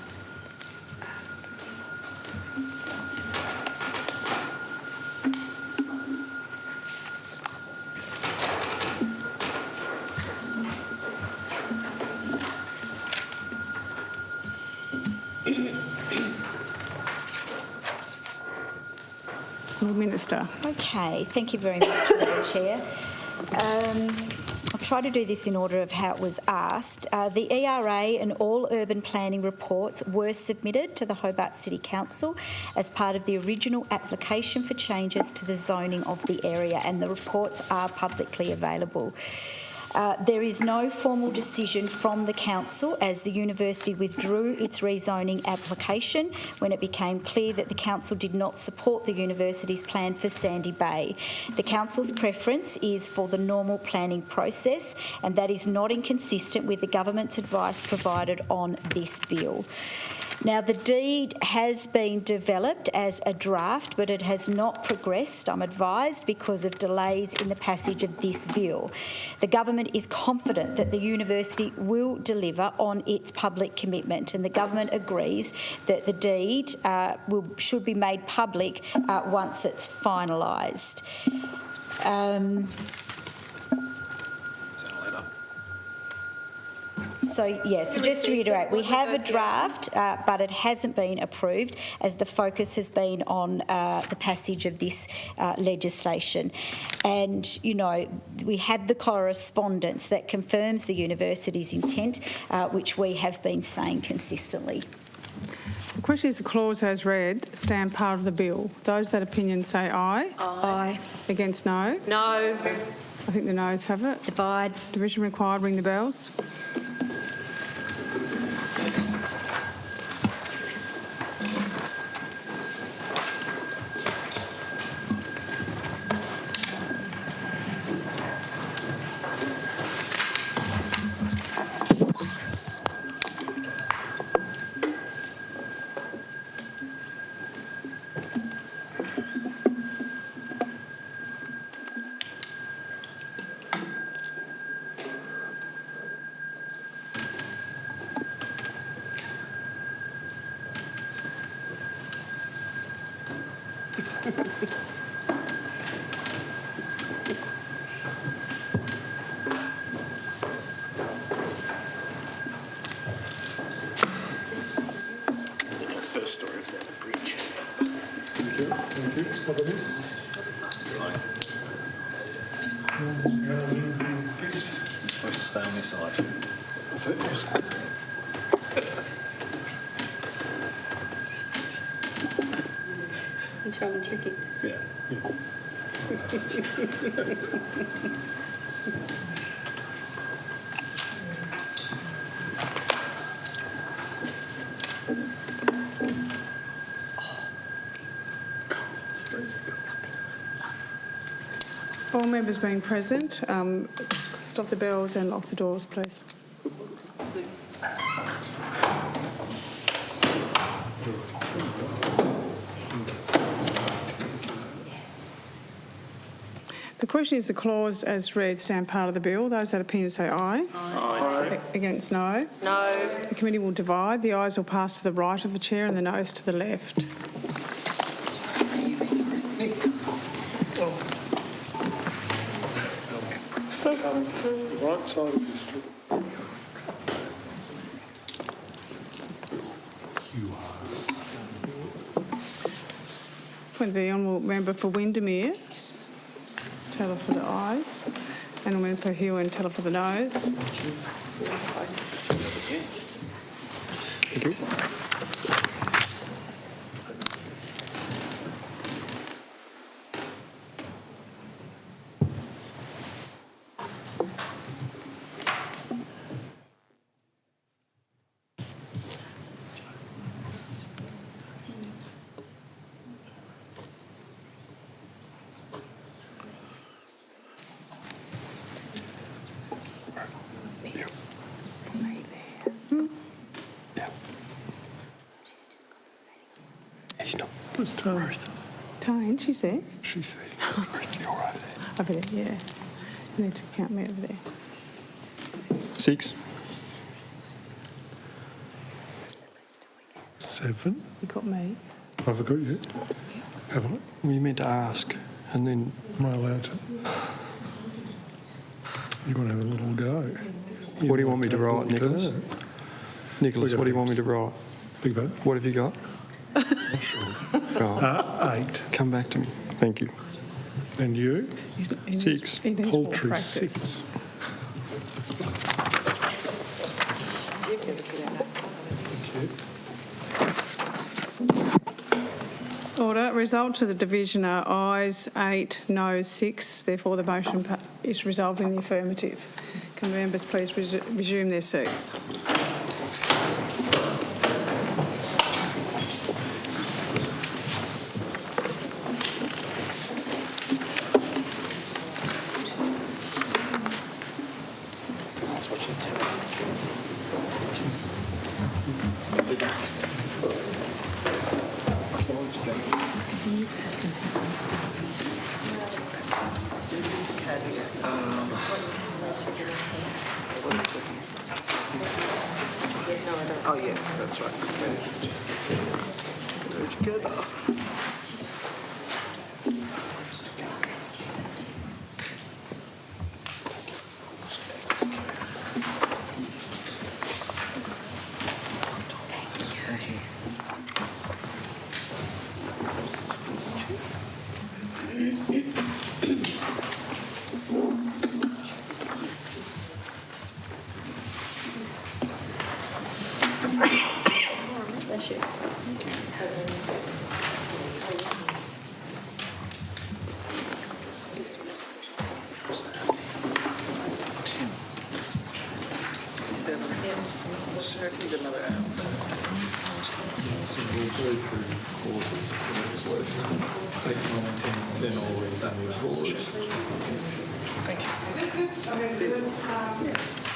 Minister.
Okay, thank you very much, Madam Chair. I'll try to do this in order of how it was asked. The ERA and all urban planning reports were submitted to the Hobart City Council as part of the original application for changes to the zoning of the area, and the reports are publicly available. There is no formal decision from the council as the university withdrew its rezoning application when it became clear that the council did not support the university's plan for Sandy Bay. The council's preference is for the normal planning process, and that is not inconsistent with the government's advice provided on this bill. Now, the deed has been developed as a draft, but it has not progressed, I'm advised, because of delays in the passage of this bill. The government is confident that the university will deliver on its public commitment, and the government agrees that the deed should be made public once it's finalised. So just to reiterate, we have a draft, but it hasn't been approved as the focus has been on the passage of this legislation. And, you know, we had the correspondence that confirms the university's intent, which we have been saying consistently.
The question is the clause as read stand part of the bill. Those that opinion say aye.
Aye.
Against no.
No.
I think the noes have it.
Divide.
Division required. Ring the bells.
First story is about the bridge.
Thank you. Thank you. Cover this.
You're supposed to stay on this side.
It's rather tricky.
Yeah.
All members being present, stop the bells and lock the doors, please. The question is the clause as read stand part of the bill. Those that opinion say aye. Aye. Against no.
No.
The committee will divide. The ayes will pass to the right of the chair and the noes to the left.
come the right side of history.
With the honourable member for Windermere, teller for the ayes, and the member for Hewin, teller for the noes.
Thank you. Ruth.
Tane, she's there.
She's there. Ruth, you're over there.
Over there, yeah. You need to count me over there.
6. 7.
You got me.
Have I got you? Have I?
Well, you meant to ask, and then...
Am I allowed to? You want to have a little go?
What do you want me to write, Nicholas? Nicholas, what do you want me to write?
Big bud.
What have you got?
Not sure.
Oh,
8.
come back to me. Thank you.
And you?
6.
He needs more
Paltry
practice.
6.
Order. Results of the division are ayes 8, noes 6. Therefore, the motion is resolved in the affirmative. Can members please resume their seats?
Oh, yes, that's right. Go together.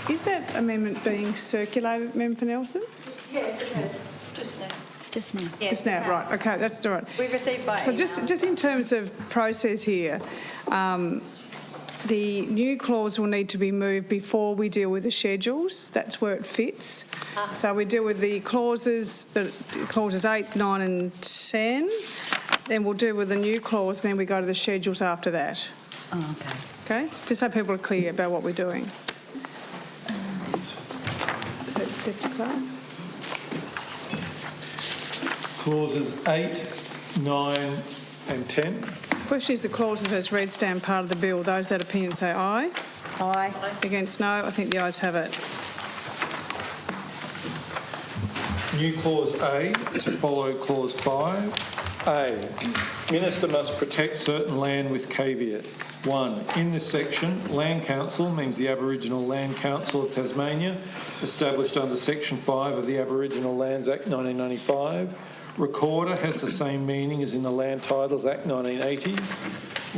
Is that amendment being circulated, Member for Nelson?
Yes, it is. Just now.
Just now.
Yes,
Just now, right, okay, that's all right.
We received by
So
email.
just in terms of process here, the new clause will need to be moved before we deal with the schedules. That's where it fits. So we deal with the clauses 8, 9 and 10. Then we'll deal with the new clause, then we go to the schedules after that.
Oh, okay.
Okay? Just so people are clear about what we're doing. Is that Deputy Clerk?
Clauses 8, 9 and 10.
Question is the clauses as read stand part of the bill. Those that opinion say aye.
Aye.
Against no. I think the ayes have it.
New clause A to follow clause 5. A. Minister must protect certain land with caveat. 1. In this section, Land Council means the Aboriginal Land Council of Tasmania, established under Section 5 of the Aboriginal Lands Act 1995. Recorder has the same meaning as in the Land Titles Act 1980.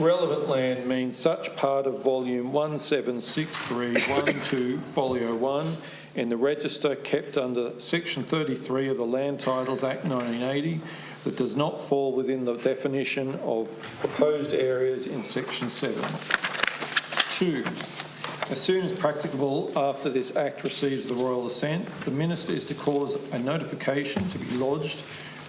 Relevant land means such part of Volume 176312, Folio 1, in the register kept under Section 33 of the Land Titles Act 1980 that does not fall within the definition of proposed areas in Section 7. 2. As soon as practicable after this Act receives the Royal Assent, the Minister is to cause a notification to be lodged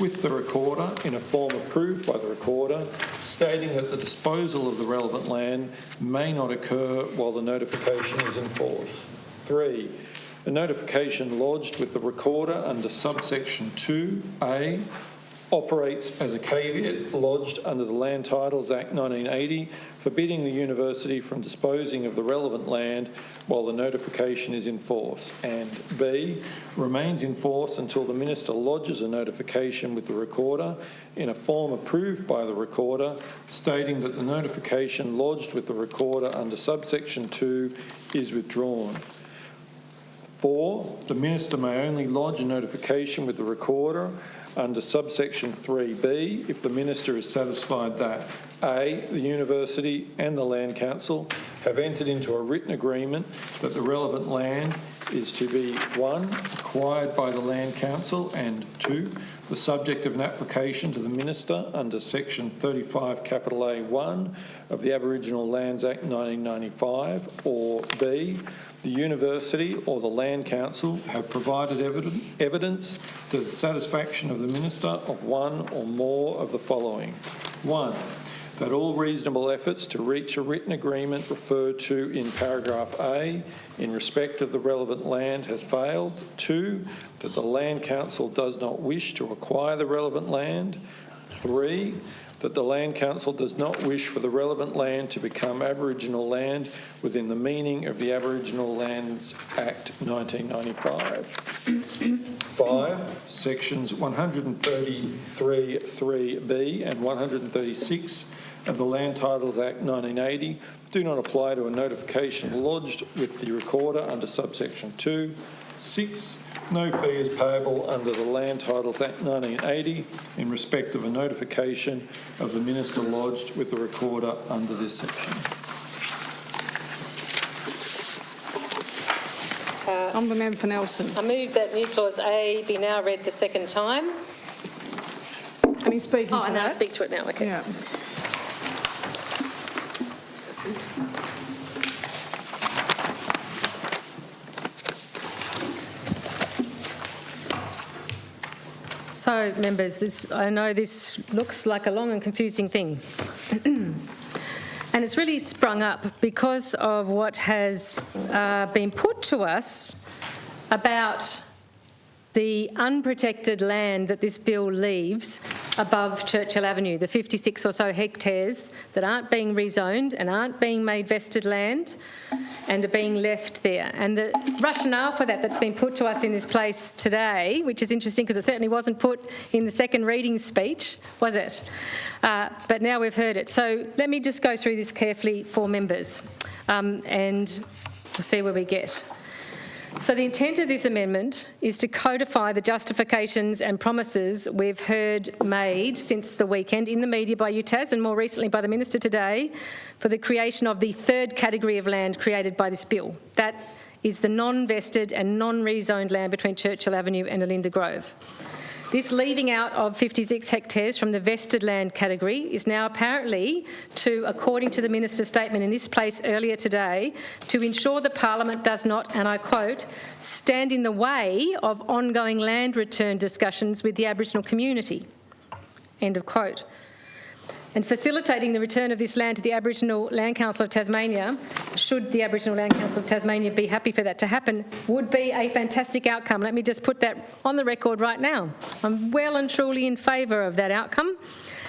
with the recorder in a form approved by the recorder, stating that the disposal of the relevant land may not occur while the notification is in force. 3. A notification lodged with the recorder under subsection 2A operates as a caveat lodged under the Land Titles Act 1980, forbidding the university from disposing of the relevant land while the notification is in force, and B, remains in force until the Minister lodges a notification with the recorder in a form approved by the recorder, stating that the notification lodged with the recorder under subsection 2 is withdrawn. 4, the Minister may only lodge a notification with the recorder under subsection 3B if the Minister is satisfied that A, the University and the Land Council have entered into a written agreement that the relevant land is to be 1, acquired by the Land Council, and 2, the subject of an application to the Minister under section 35A(1) of the Aboriginal Lands Act 1995, or B, the University or the Land Council have provided evidence to the satisfaction of the Minister of one or more of the following. 1, that all reasonable efforts to reach a written agreement referred to in paragraph A in respect of the relevant land has failed. 2, that the Land Council does not wish to acquire the relevant land. 3, that the Land Council does not wish for the relevant land to become Aboriginal land within the meaning of the Aboriginal Lands Act 1995. 5, sections 133(3)(b) and 136 of the Land Titles Act 1980 do not apply to a notification lodged with the recorder under subsection 2. 6, no fee is payable under the Land Titles Act 1980 in respect of a notification of the Minister lodged with the recorder under this section.
Honourable Member for Nelson.
I move that new clause A be now read the second time.
And he's speaking to
and
that.
I'll speak to it now, okay.
Yeah.
So, members, I know this looks like a long and confusing thing. And it's really sprung up because of what has been put to us about the unprotected land that this bill leaves above Churchill Avenue, the 56 or so hectares that aren't being rezoned and aren't being made vested land and are being left there. And the rationale for that's been put to us in this place today, which is interesting because it certainly wasn't put in the second reading speech, was it? But now we've heard it. So let me just go through this carefully for members and we'll see where we get. So the intent of this amendment is to codify the justifications and promises we've heard made since the weekend in the media by UTAS and more recently by the Minister today for the creation of the third category of land created by this bill. That is the non-vested and non-rezoned land between Churchill Avenue and Alinda Grove. This leaving out of 56 hectares from the vested land category is now apparently to, according to the Minister's statement in this place earlier today, to ensure that Parliament does not, and I quote, stand in the way of ongoing land return discussions with the Aboriginal community, end of quote. And facilitating the return of this land to the Aboriginal Land Council of Tasmania, should the Aboriginal Land Council of Tasmania be happy for that to happen, would be a fantastic outcome. Let me just put that on the record right now. I'm well and truly in favour of that outcome.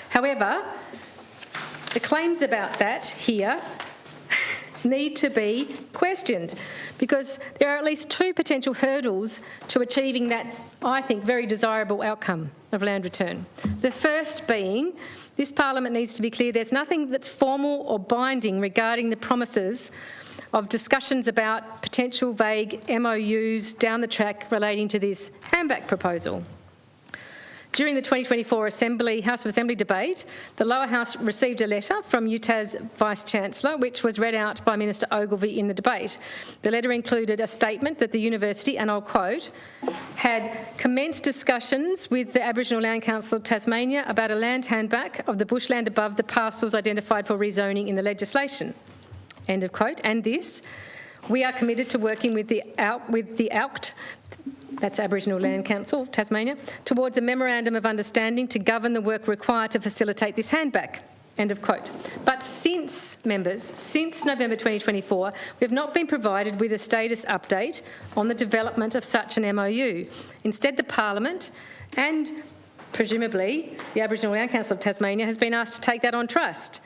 However, the claims about that here need to be questioned because there are at least two potential hurdles to achieving that, I think, very desirable outcome of land return. The first being, this Parliament needs to be clear there's nothing that's formal or binding regarding the promises of discussions about potential vague MOUs down the track relating to this handback proposal. During the 2024 House of Assembly debate, the lower house received a letter from UTAS Vice-Chancellor, which was read out by Minister Ogilvie in the debate. The letter included a statement that the university, and I'll quote, had commenced discussions with the Aboriginal Land Council of Tasmania about a land handback of the bushland above the parcels identified for rezoning in the legislation, end of quote. And this, we are committed to working with the ALCT that's Aboriginal Land Council, Tasmania, towards a memorandum of understanding to govern the work required to facilitate this handback. End of quote. But since November 2024, we have not been provided with a status update on the development of such an MOU. Instead, the Parliament and presumably the Aboriginal Land Council of Tasmania has been asked to take that on trust.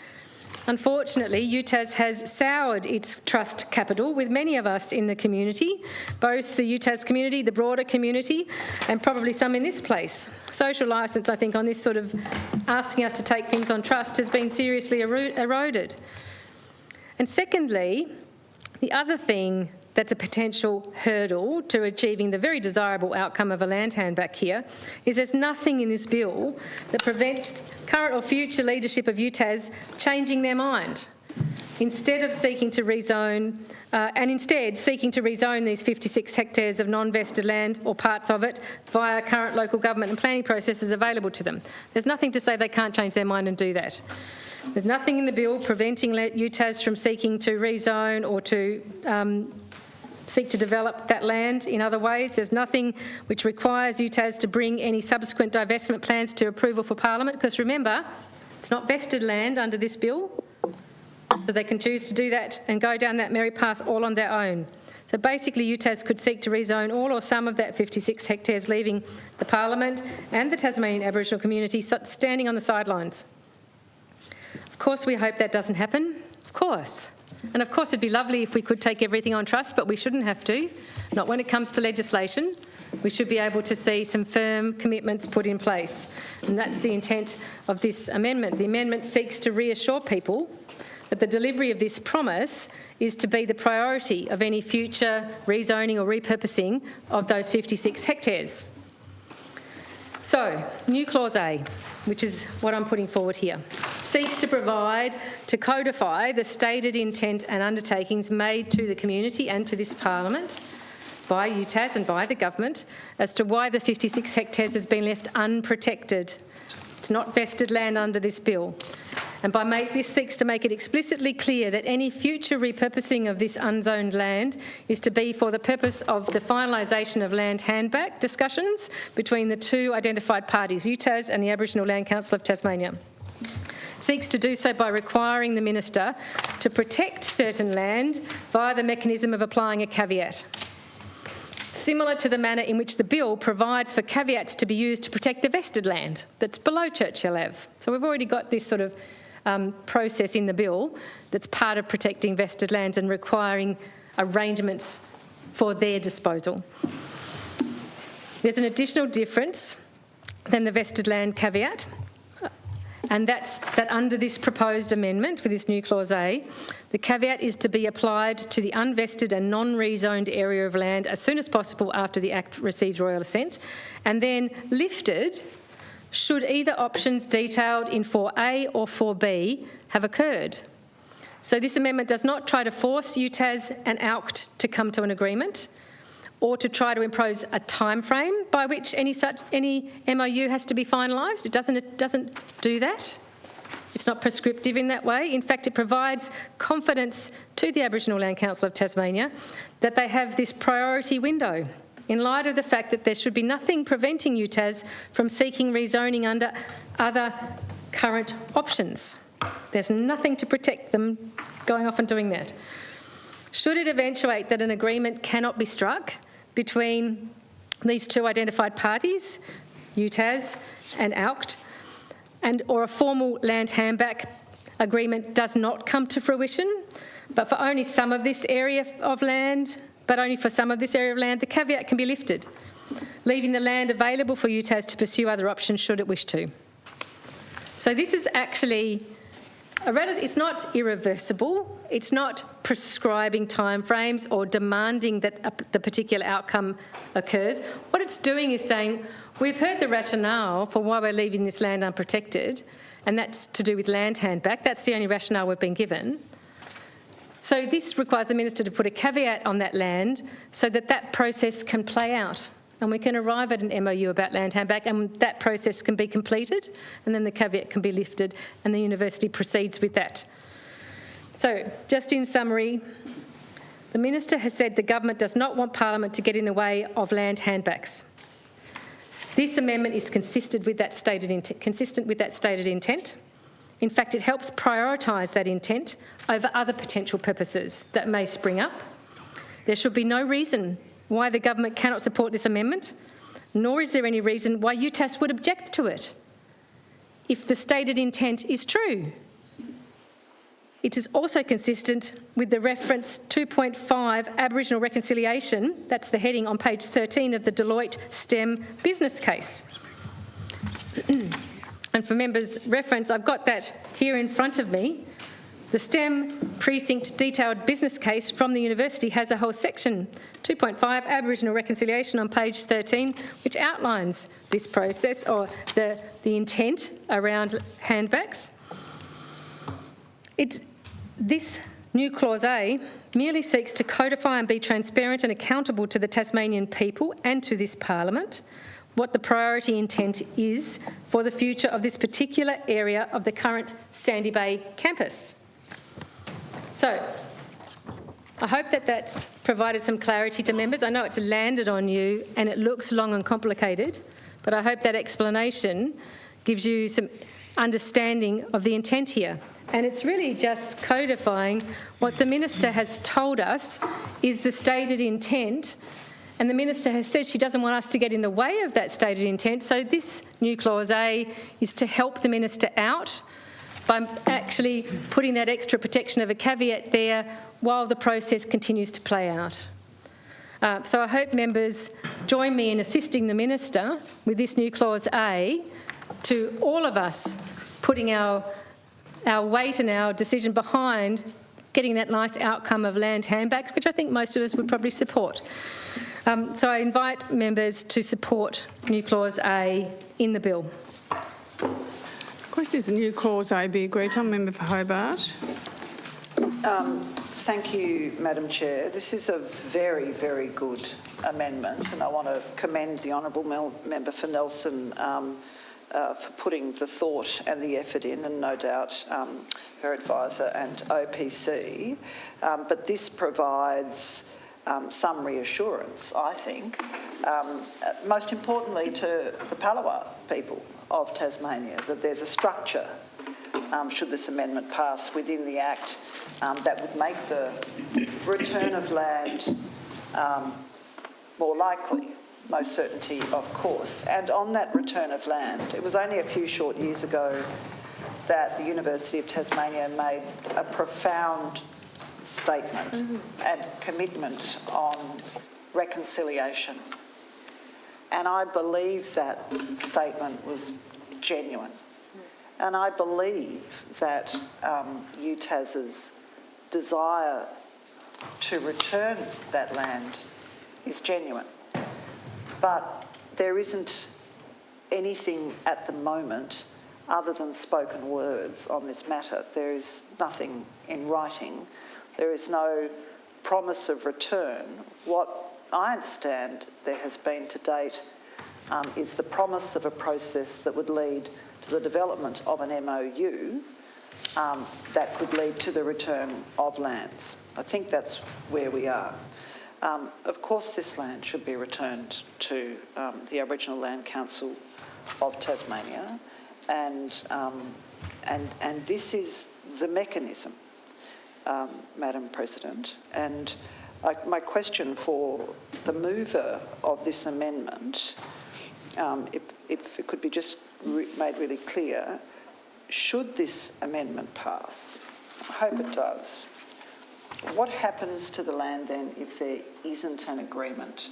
Unfortunately, UTAS has soured its trust capital with many of us in the community, both the UTAS community, the broader community, and probably some in this place. Social licence, I think, on this sort of asking us to take things on trust has been seriously eroded. And secondly, the other thing that's a potential hurdle to achieving the very desirable outcome of a land handback here is there's nothing in this bill that prevents current or future leadership of UTAS changing their mind. Instead of seeking to rezone, seeking to rezone these 56 hectares of non-vested land or parts of it via current local government and planning processes available to them. There's nothing to say they can't change their mind and do that. There's nothing in the bill preventing UTAS from seeking to rezone or to seek to develop that land in other ways. There's nothing which requires UTAS to bring any subsequent divestment plans to approval for Parliament, because remember, it's not vested land under this bill, so they can choose to do that and go down that merry path all on their own. So basically, UTAS could seek to rezone all or some of that 56 hectares, leaving the Parliament and the Tasmanian Aboriginal community standing on the sidelines. Of course, we hope that doesn't happen. Of course. And of course, it'd be lovely if we could take everything on trust, but we shouldn't have to. Not when it comes to legislation. We should be able to see some firm commitments put in place. And that's the intent of this amendment. The amendment seeks to reassure people that the delivery of this promise is to be the priority of any future rezoning or repurposing of those 56 hectares. So, new clause A, which is what I'm putting forward here, seeks to provide, to codify the stated intent and undertakings made to the community and to this Parliament by UTAS and by the government as to why the 56 hectares has been left unprotected. It's not vested land under this bill. And this seeks to make it explicitly clear that any future repurposing of this unzoned land is to be for the purpose of the finalisation of land handback discussions between the two identified parties, UTAS and the Aboriginal Land Council of Tasmania. Seeks to do so by requiring the Minister to protect certain land via the mechanism of applying a caveat, similar to the manner in which the bill provides for caveats to be used to protect the vested land that's below Churchill Ave. So we've already got this sort of process in the bill that's part of protecting vested lands and requiring arrangements for their disposal. There's an additional difference than the vested land caveat, and that's that under this proposed amendment with this new clause A, the caveat is to be applied to the unvested and non-rezoned area of land as soon as possible after the Act receives royal assent, and then lifted should either options detailed in 4A or 4B have occurred. So this amendment does not try to force UTAS and ALCT to come to an agreement or to try to impose a time frame by which any MOU has to be finalised. It doesn't do that. It's not prescriptive in that way. In fact, it provides confidence to the Aboriginal Land Council of Tasmania that they have this priority window in light of the fact that there should be nothing preventing UTAS from seeking rezoning under other current options. There's nothing to protect them going off and doing that. Should it eventuate that an agreement cannot be struck between these two identified parties, UTAS and ALCT, or a formal land handback agreement does not come to fruition, but for only some of this area of land, the caveat can be lifted, leaving the land available for UTAS to pursue other options should it wish to. So this is actually, it's not irreversible, it's not prescribing timeframes or demanding that the particular outcome occurs. What it's doing is saying, we've heard the rationale for why we're leaving this land unprotected, and that's to do with land handback. That's the only rationale we've been given. So this requires the Minister to put a caveat on that land so that that process can play out and we can arrive at an MOU about land handback and that process can be completed and then the caveat can be lifted and the university proceeds with that. So just in summary, The Minister has said the government does not want Parliament to get in the way of land handbacks. This amendment is consistent with that stated intent. In fact, it helps prioritise that intent over other potential purposes that may spring up. There should be no reason why the government cannot support this amendment, nor is there any reason why UTAS would object to it if the stated intent is true. It is also consistent with the reference 2.5 Aboriginal reconciliation, that's the heading on page 13 of the Deloitte STEM business case. And for members' reference, I've got that here in front of me. The STEM precinct detailed business case from the university has a whole section, 2.5 Aboriginal reconciliation on page 13, which outlines this process or the intent around handbacks. This new Clause A merely seeks to codify and be transparent and accountable to the Tasmanian people and to this Parliament what the priority intent is for the future of this particular area of the current Sandy Bay campus. So, I hope that that's provided some clarity to members. I know it's landed on you and it looks long and complicated, but I hope that explanation gives you some understanding of the intent here. And it's really just codifying what the Minister has told us is the stated intent, and the Minister has said she doesn't want us to get in the way of that stated intent, so this new Clause A is to help the Minister out by actually putting that extra protection of a caveat there while the process continues to play out. So I hope members join me in assisting the Minister with this new Clause A to all of us putting our weight and our decision behind getting that nice outcome of land handbacks, which I think most of us would probably support. So I invite members to support new Clause A in the bill.
Question is the new Clause A be agreed to. Member for Hobart.
Thank you, Madam Chair. This is a very, very good amendment, and I want to commend the Honourable Member for Nelson for putting the thought and the effort in, and no doubt her advisor and OPC. But this provides some reassurance, I think, most importantly to the Palawa people of Tasmania, that there's a structure, should this amendment pass within the Act, that would make the return of land more likely. No certainty, of course. And on that return of land, it was only a few short years ago that the University of Tasmania made a profound statement and commitment on reconciliation. And I believe that statement was genuine. And I believe that UTAS's desire to return that land is genuine. But there isn't anything at the moment other than spoken words on this matter. There is nothing in writing. There is no promise of return. What I understand there has been to date is the promise of a process that would lead to the development of an MOU that could lead to the return of lands. I think that's where we are. Of course, this land should be returned to the Aboriginal Land Council of Tasmania, and this is the mechanism, Madam President. And my question for the mover of this amendment, if it could be just made really clear, should this amendment pass? I hope it does. What happens to the land then if there isn't an agreement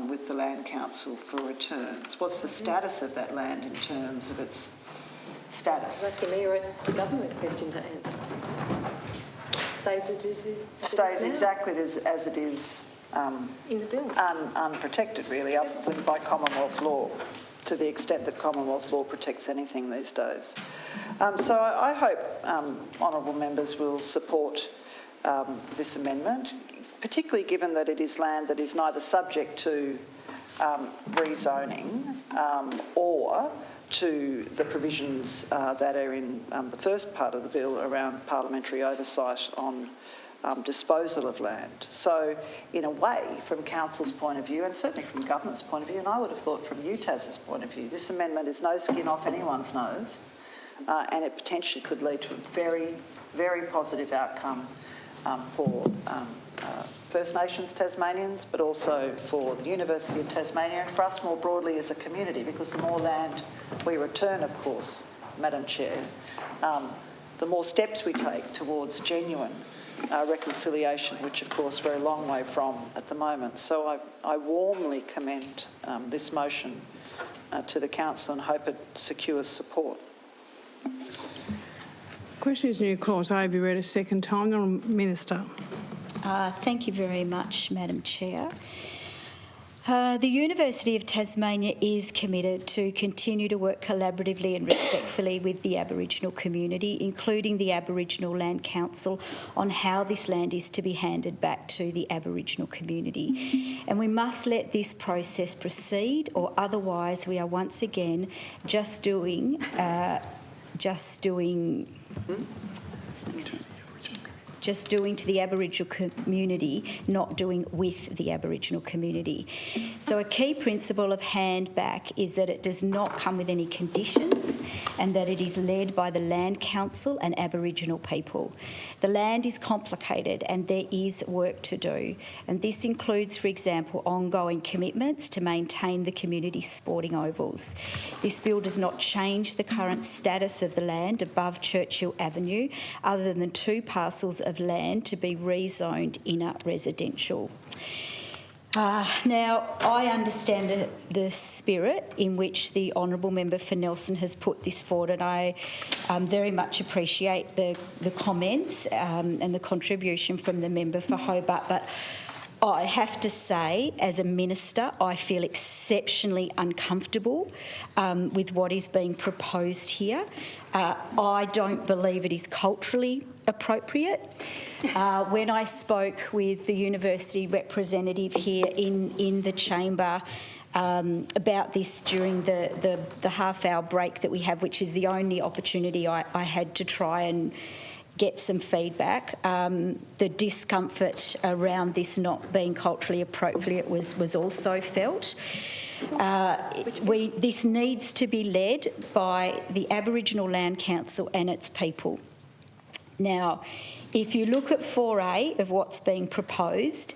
with the Land Council for returns? What's the status of that land in terms of its status?
You're asking me or the government question to answer. Stays as it is.
Stays exactly as it is
in the bill.
Unprotected, really, other than by Commonwealth law, to the extent that Commonwealth law protects anything these days. So I hope honourable members will support this amendment, particularly given that it is land that is neither subject to rezoning or to the provisions that are in the first part of the bill around parliamentary oversight on disposal of land. So, in a way, from council's point of view, and certainly from government's point of view, and I would have thought from UTAS's point of view, this amendment is no skin off anyone's nose, and it potentially could lead to a very, very positive outcome for First Nations Tasmanians, but also for the University of Tasmania and for us more broadly as a community, because the more land we return, of course, Madam Chair, the more steps we take towards genuine reconciliation, which of course we're a long way from at the moment. So I warmly commend this motion to the Council and hope it secures support.
Question is new clause A be read a second time. The Honourable Minister.
Thank you very much, Madam Chair. The University of Tasmania is committed to continue to work collaboratively and respectfully with the Aboriginal community, including the Aboriginal Land Council, on how this land is to be handed back to the Aboriginal community. And we must let this process proceed, or otherwise we are once again just doing to the Aboriginal community, not doing with the Aboriginal community. So a key principle of handback is that it does not come with any conditions and that it is led by the Land Council and Aboriginal people. The land is complicated and there is work to do, and this includes, for example, ongoing commitments to maintain the community's sporting ovals. This bill does not change the current status of the land above Churchill Avenue, other than 2 parcels of land to be rezoned inner residential. Now, I understand the spirit in which the Honourable Member for Nelson has put this forward, and I very much appreciate the comments and the contribution from the member for Hobart, but I have to say, as a minister, I feel exceptionally uncomfortable with what is being proposed here. I don't believe it is culturally appropriate. When I spoke with the university representative here in the chamber about this during the half-hour break that we have, which is the only opportunity I had to try and get some feedback. The discomfort around this not being culturally appropriate was also felt. This needs to be led by the Aboriginal Land Council and its people. Now, if you look at 4A of what's being proposed,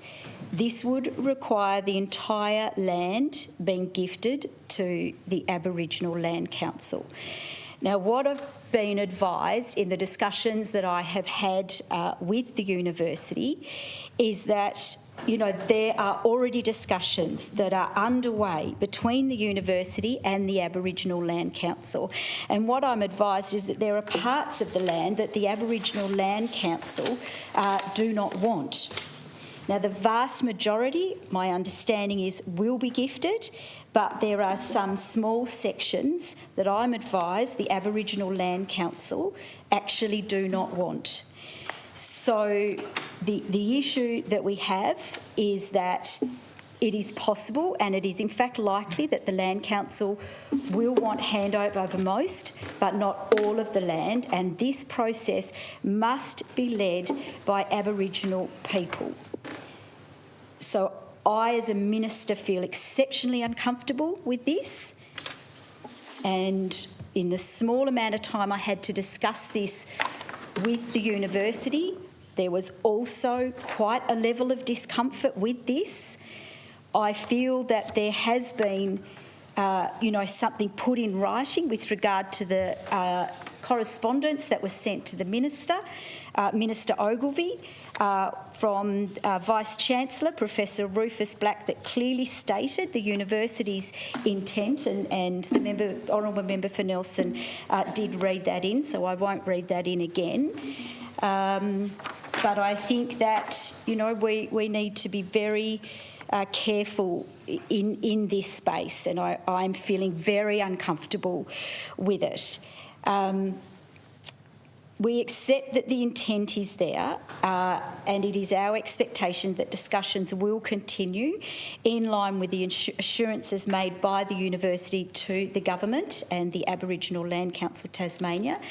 this would require the entire land being gifted to the Aboriginal Land Council. Now, what I've been advised in the discussions that I have had with the university is that, you know, there are already discussions that are underway between the university and the Aboriginal Land Council. And what I'm advised is that there are parts of the land that the Aboriginal Land Council do not want. Now, the vast majority, my understanding is, will be gifted, but there are some small sections that I'm advised the Aboriginal Land Council actually do not want. So the issue that we have is that it is possible, and it is in fact likely, that the Land Council will want handover over most, but not all of the land, and this process must be led by Aboriginal people. So I, as a minister, feel exceptionally uncomfortable with this, and in the small amount of time I had to discuss this with the university, there was also quite a level of discomfort with this. I feel that there has been, something put in writing with regard to the correspondence that was sent to the Minister, Minister Ogilvie, from Vice-Chancellor Professor Rufus Black, that clearly stated the university's intent, and the Honourable Member for Nelson did read that in, so I won't read that in again. But I think that, you know, we need to be very careful in this space, and I'm feeling very uncomfortable with it. We accept that the intent is there, and it is our expectation that discussions will continue in line with the assurances made by the university to the government and the Aboriginal Land Council Tasmania.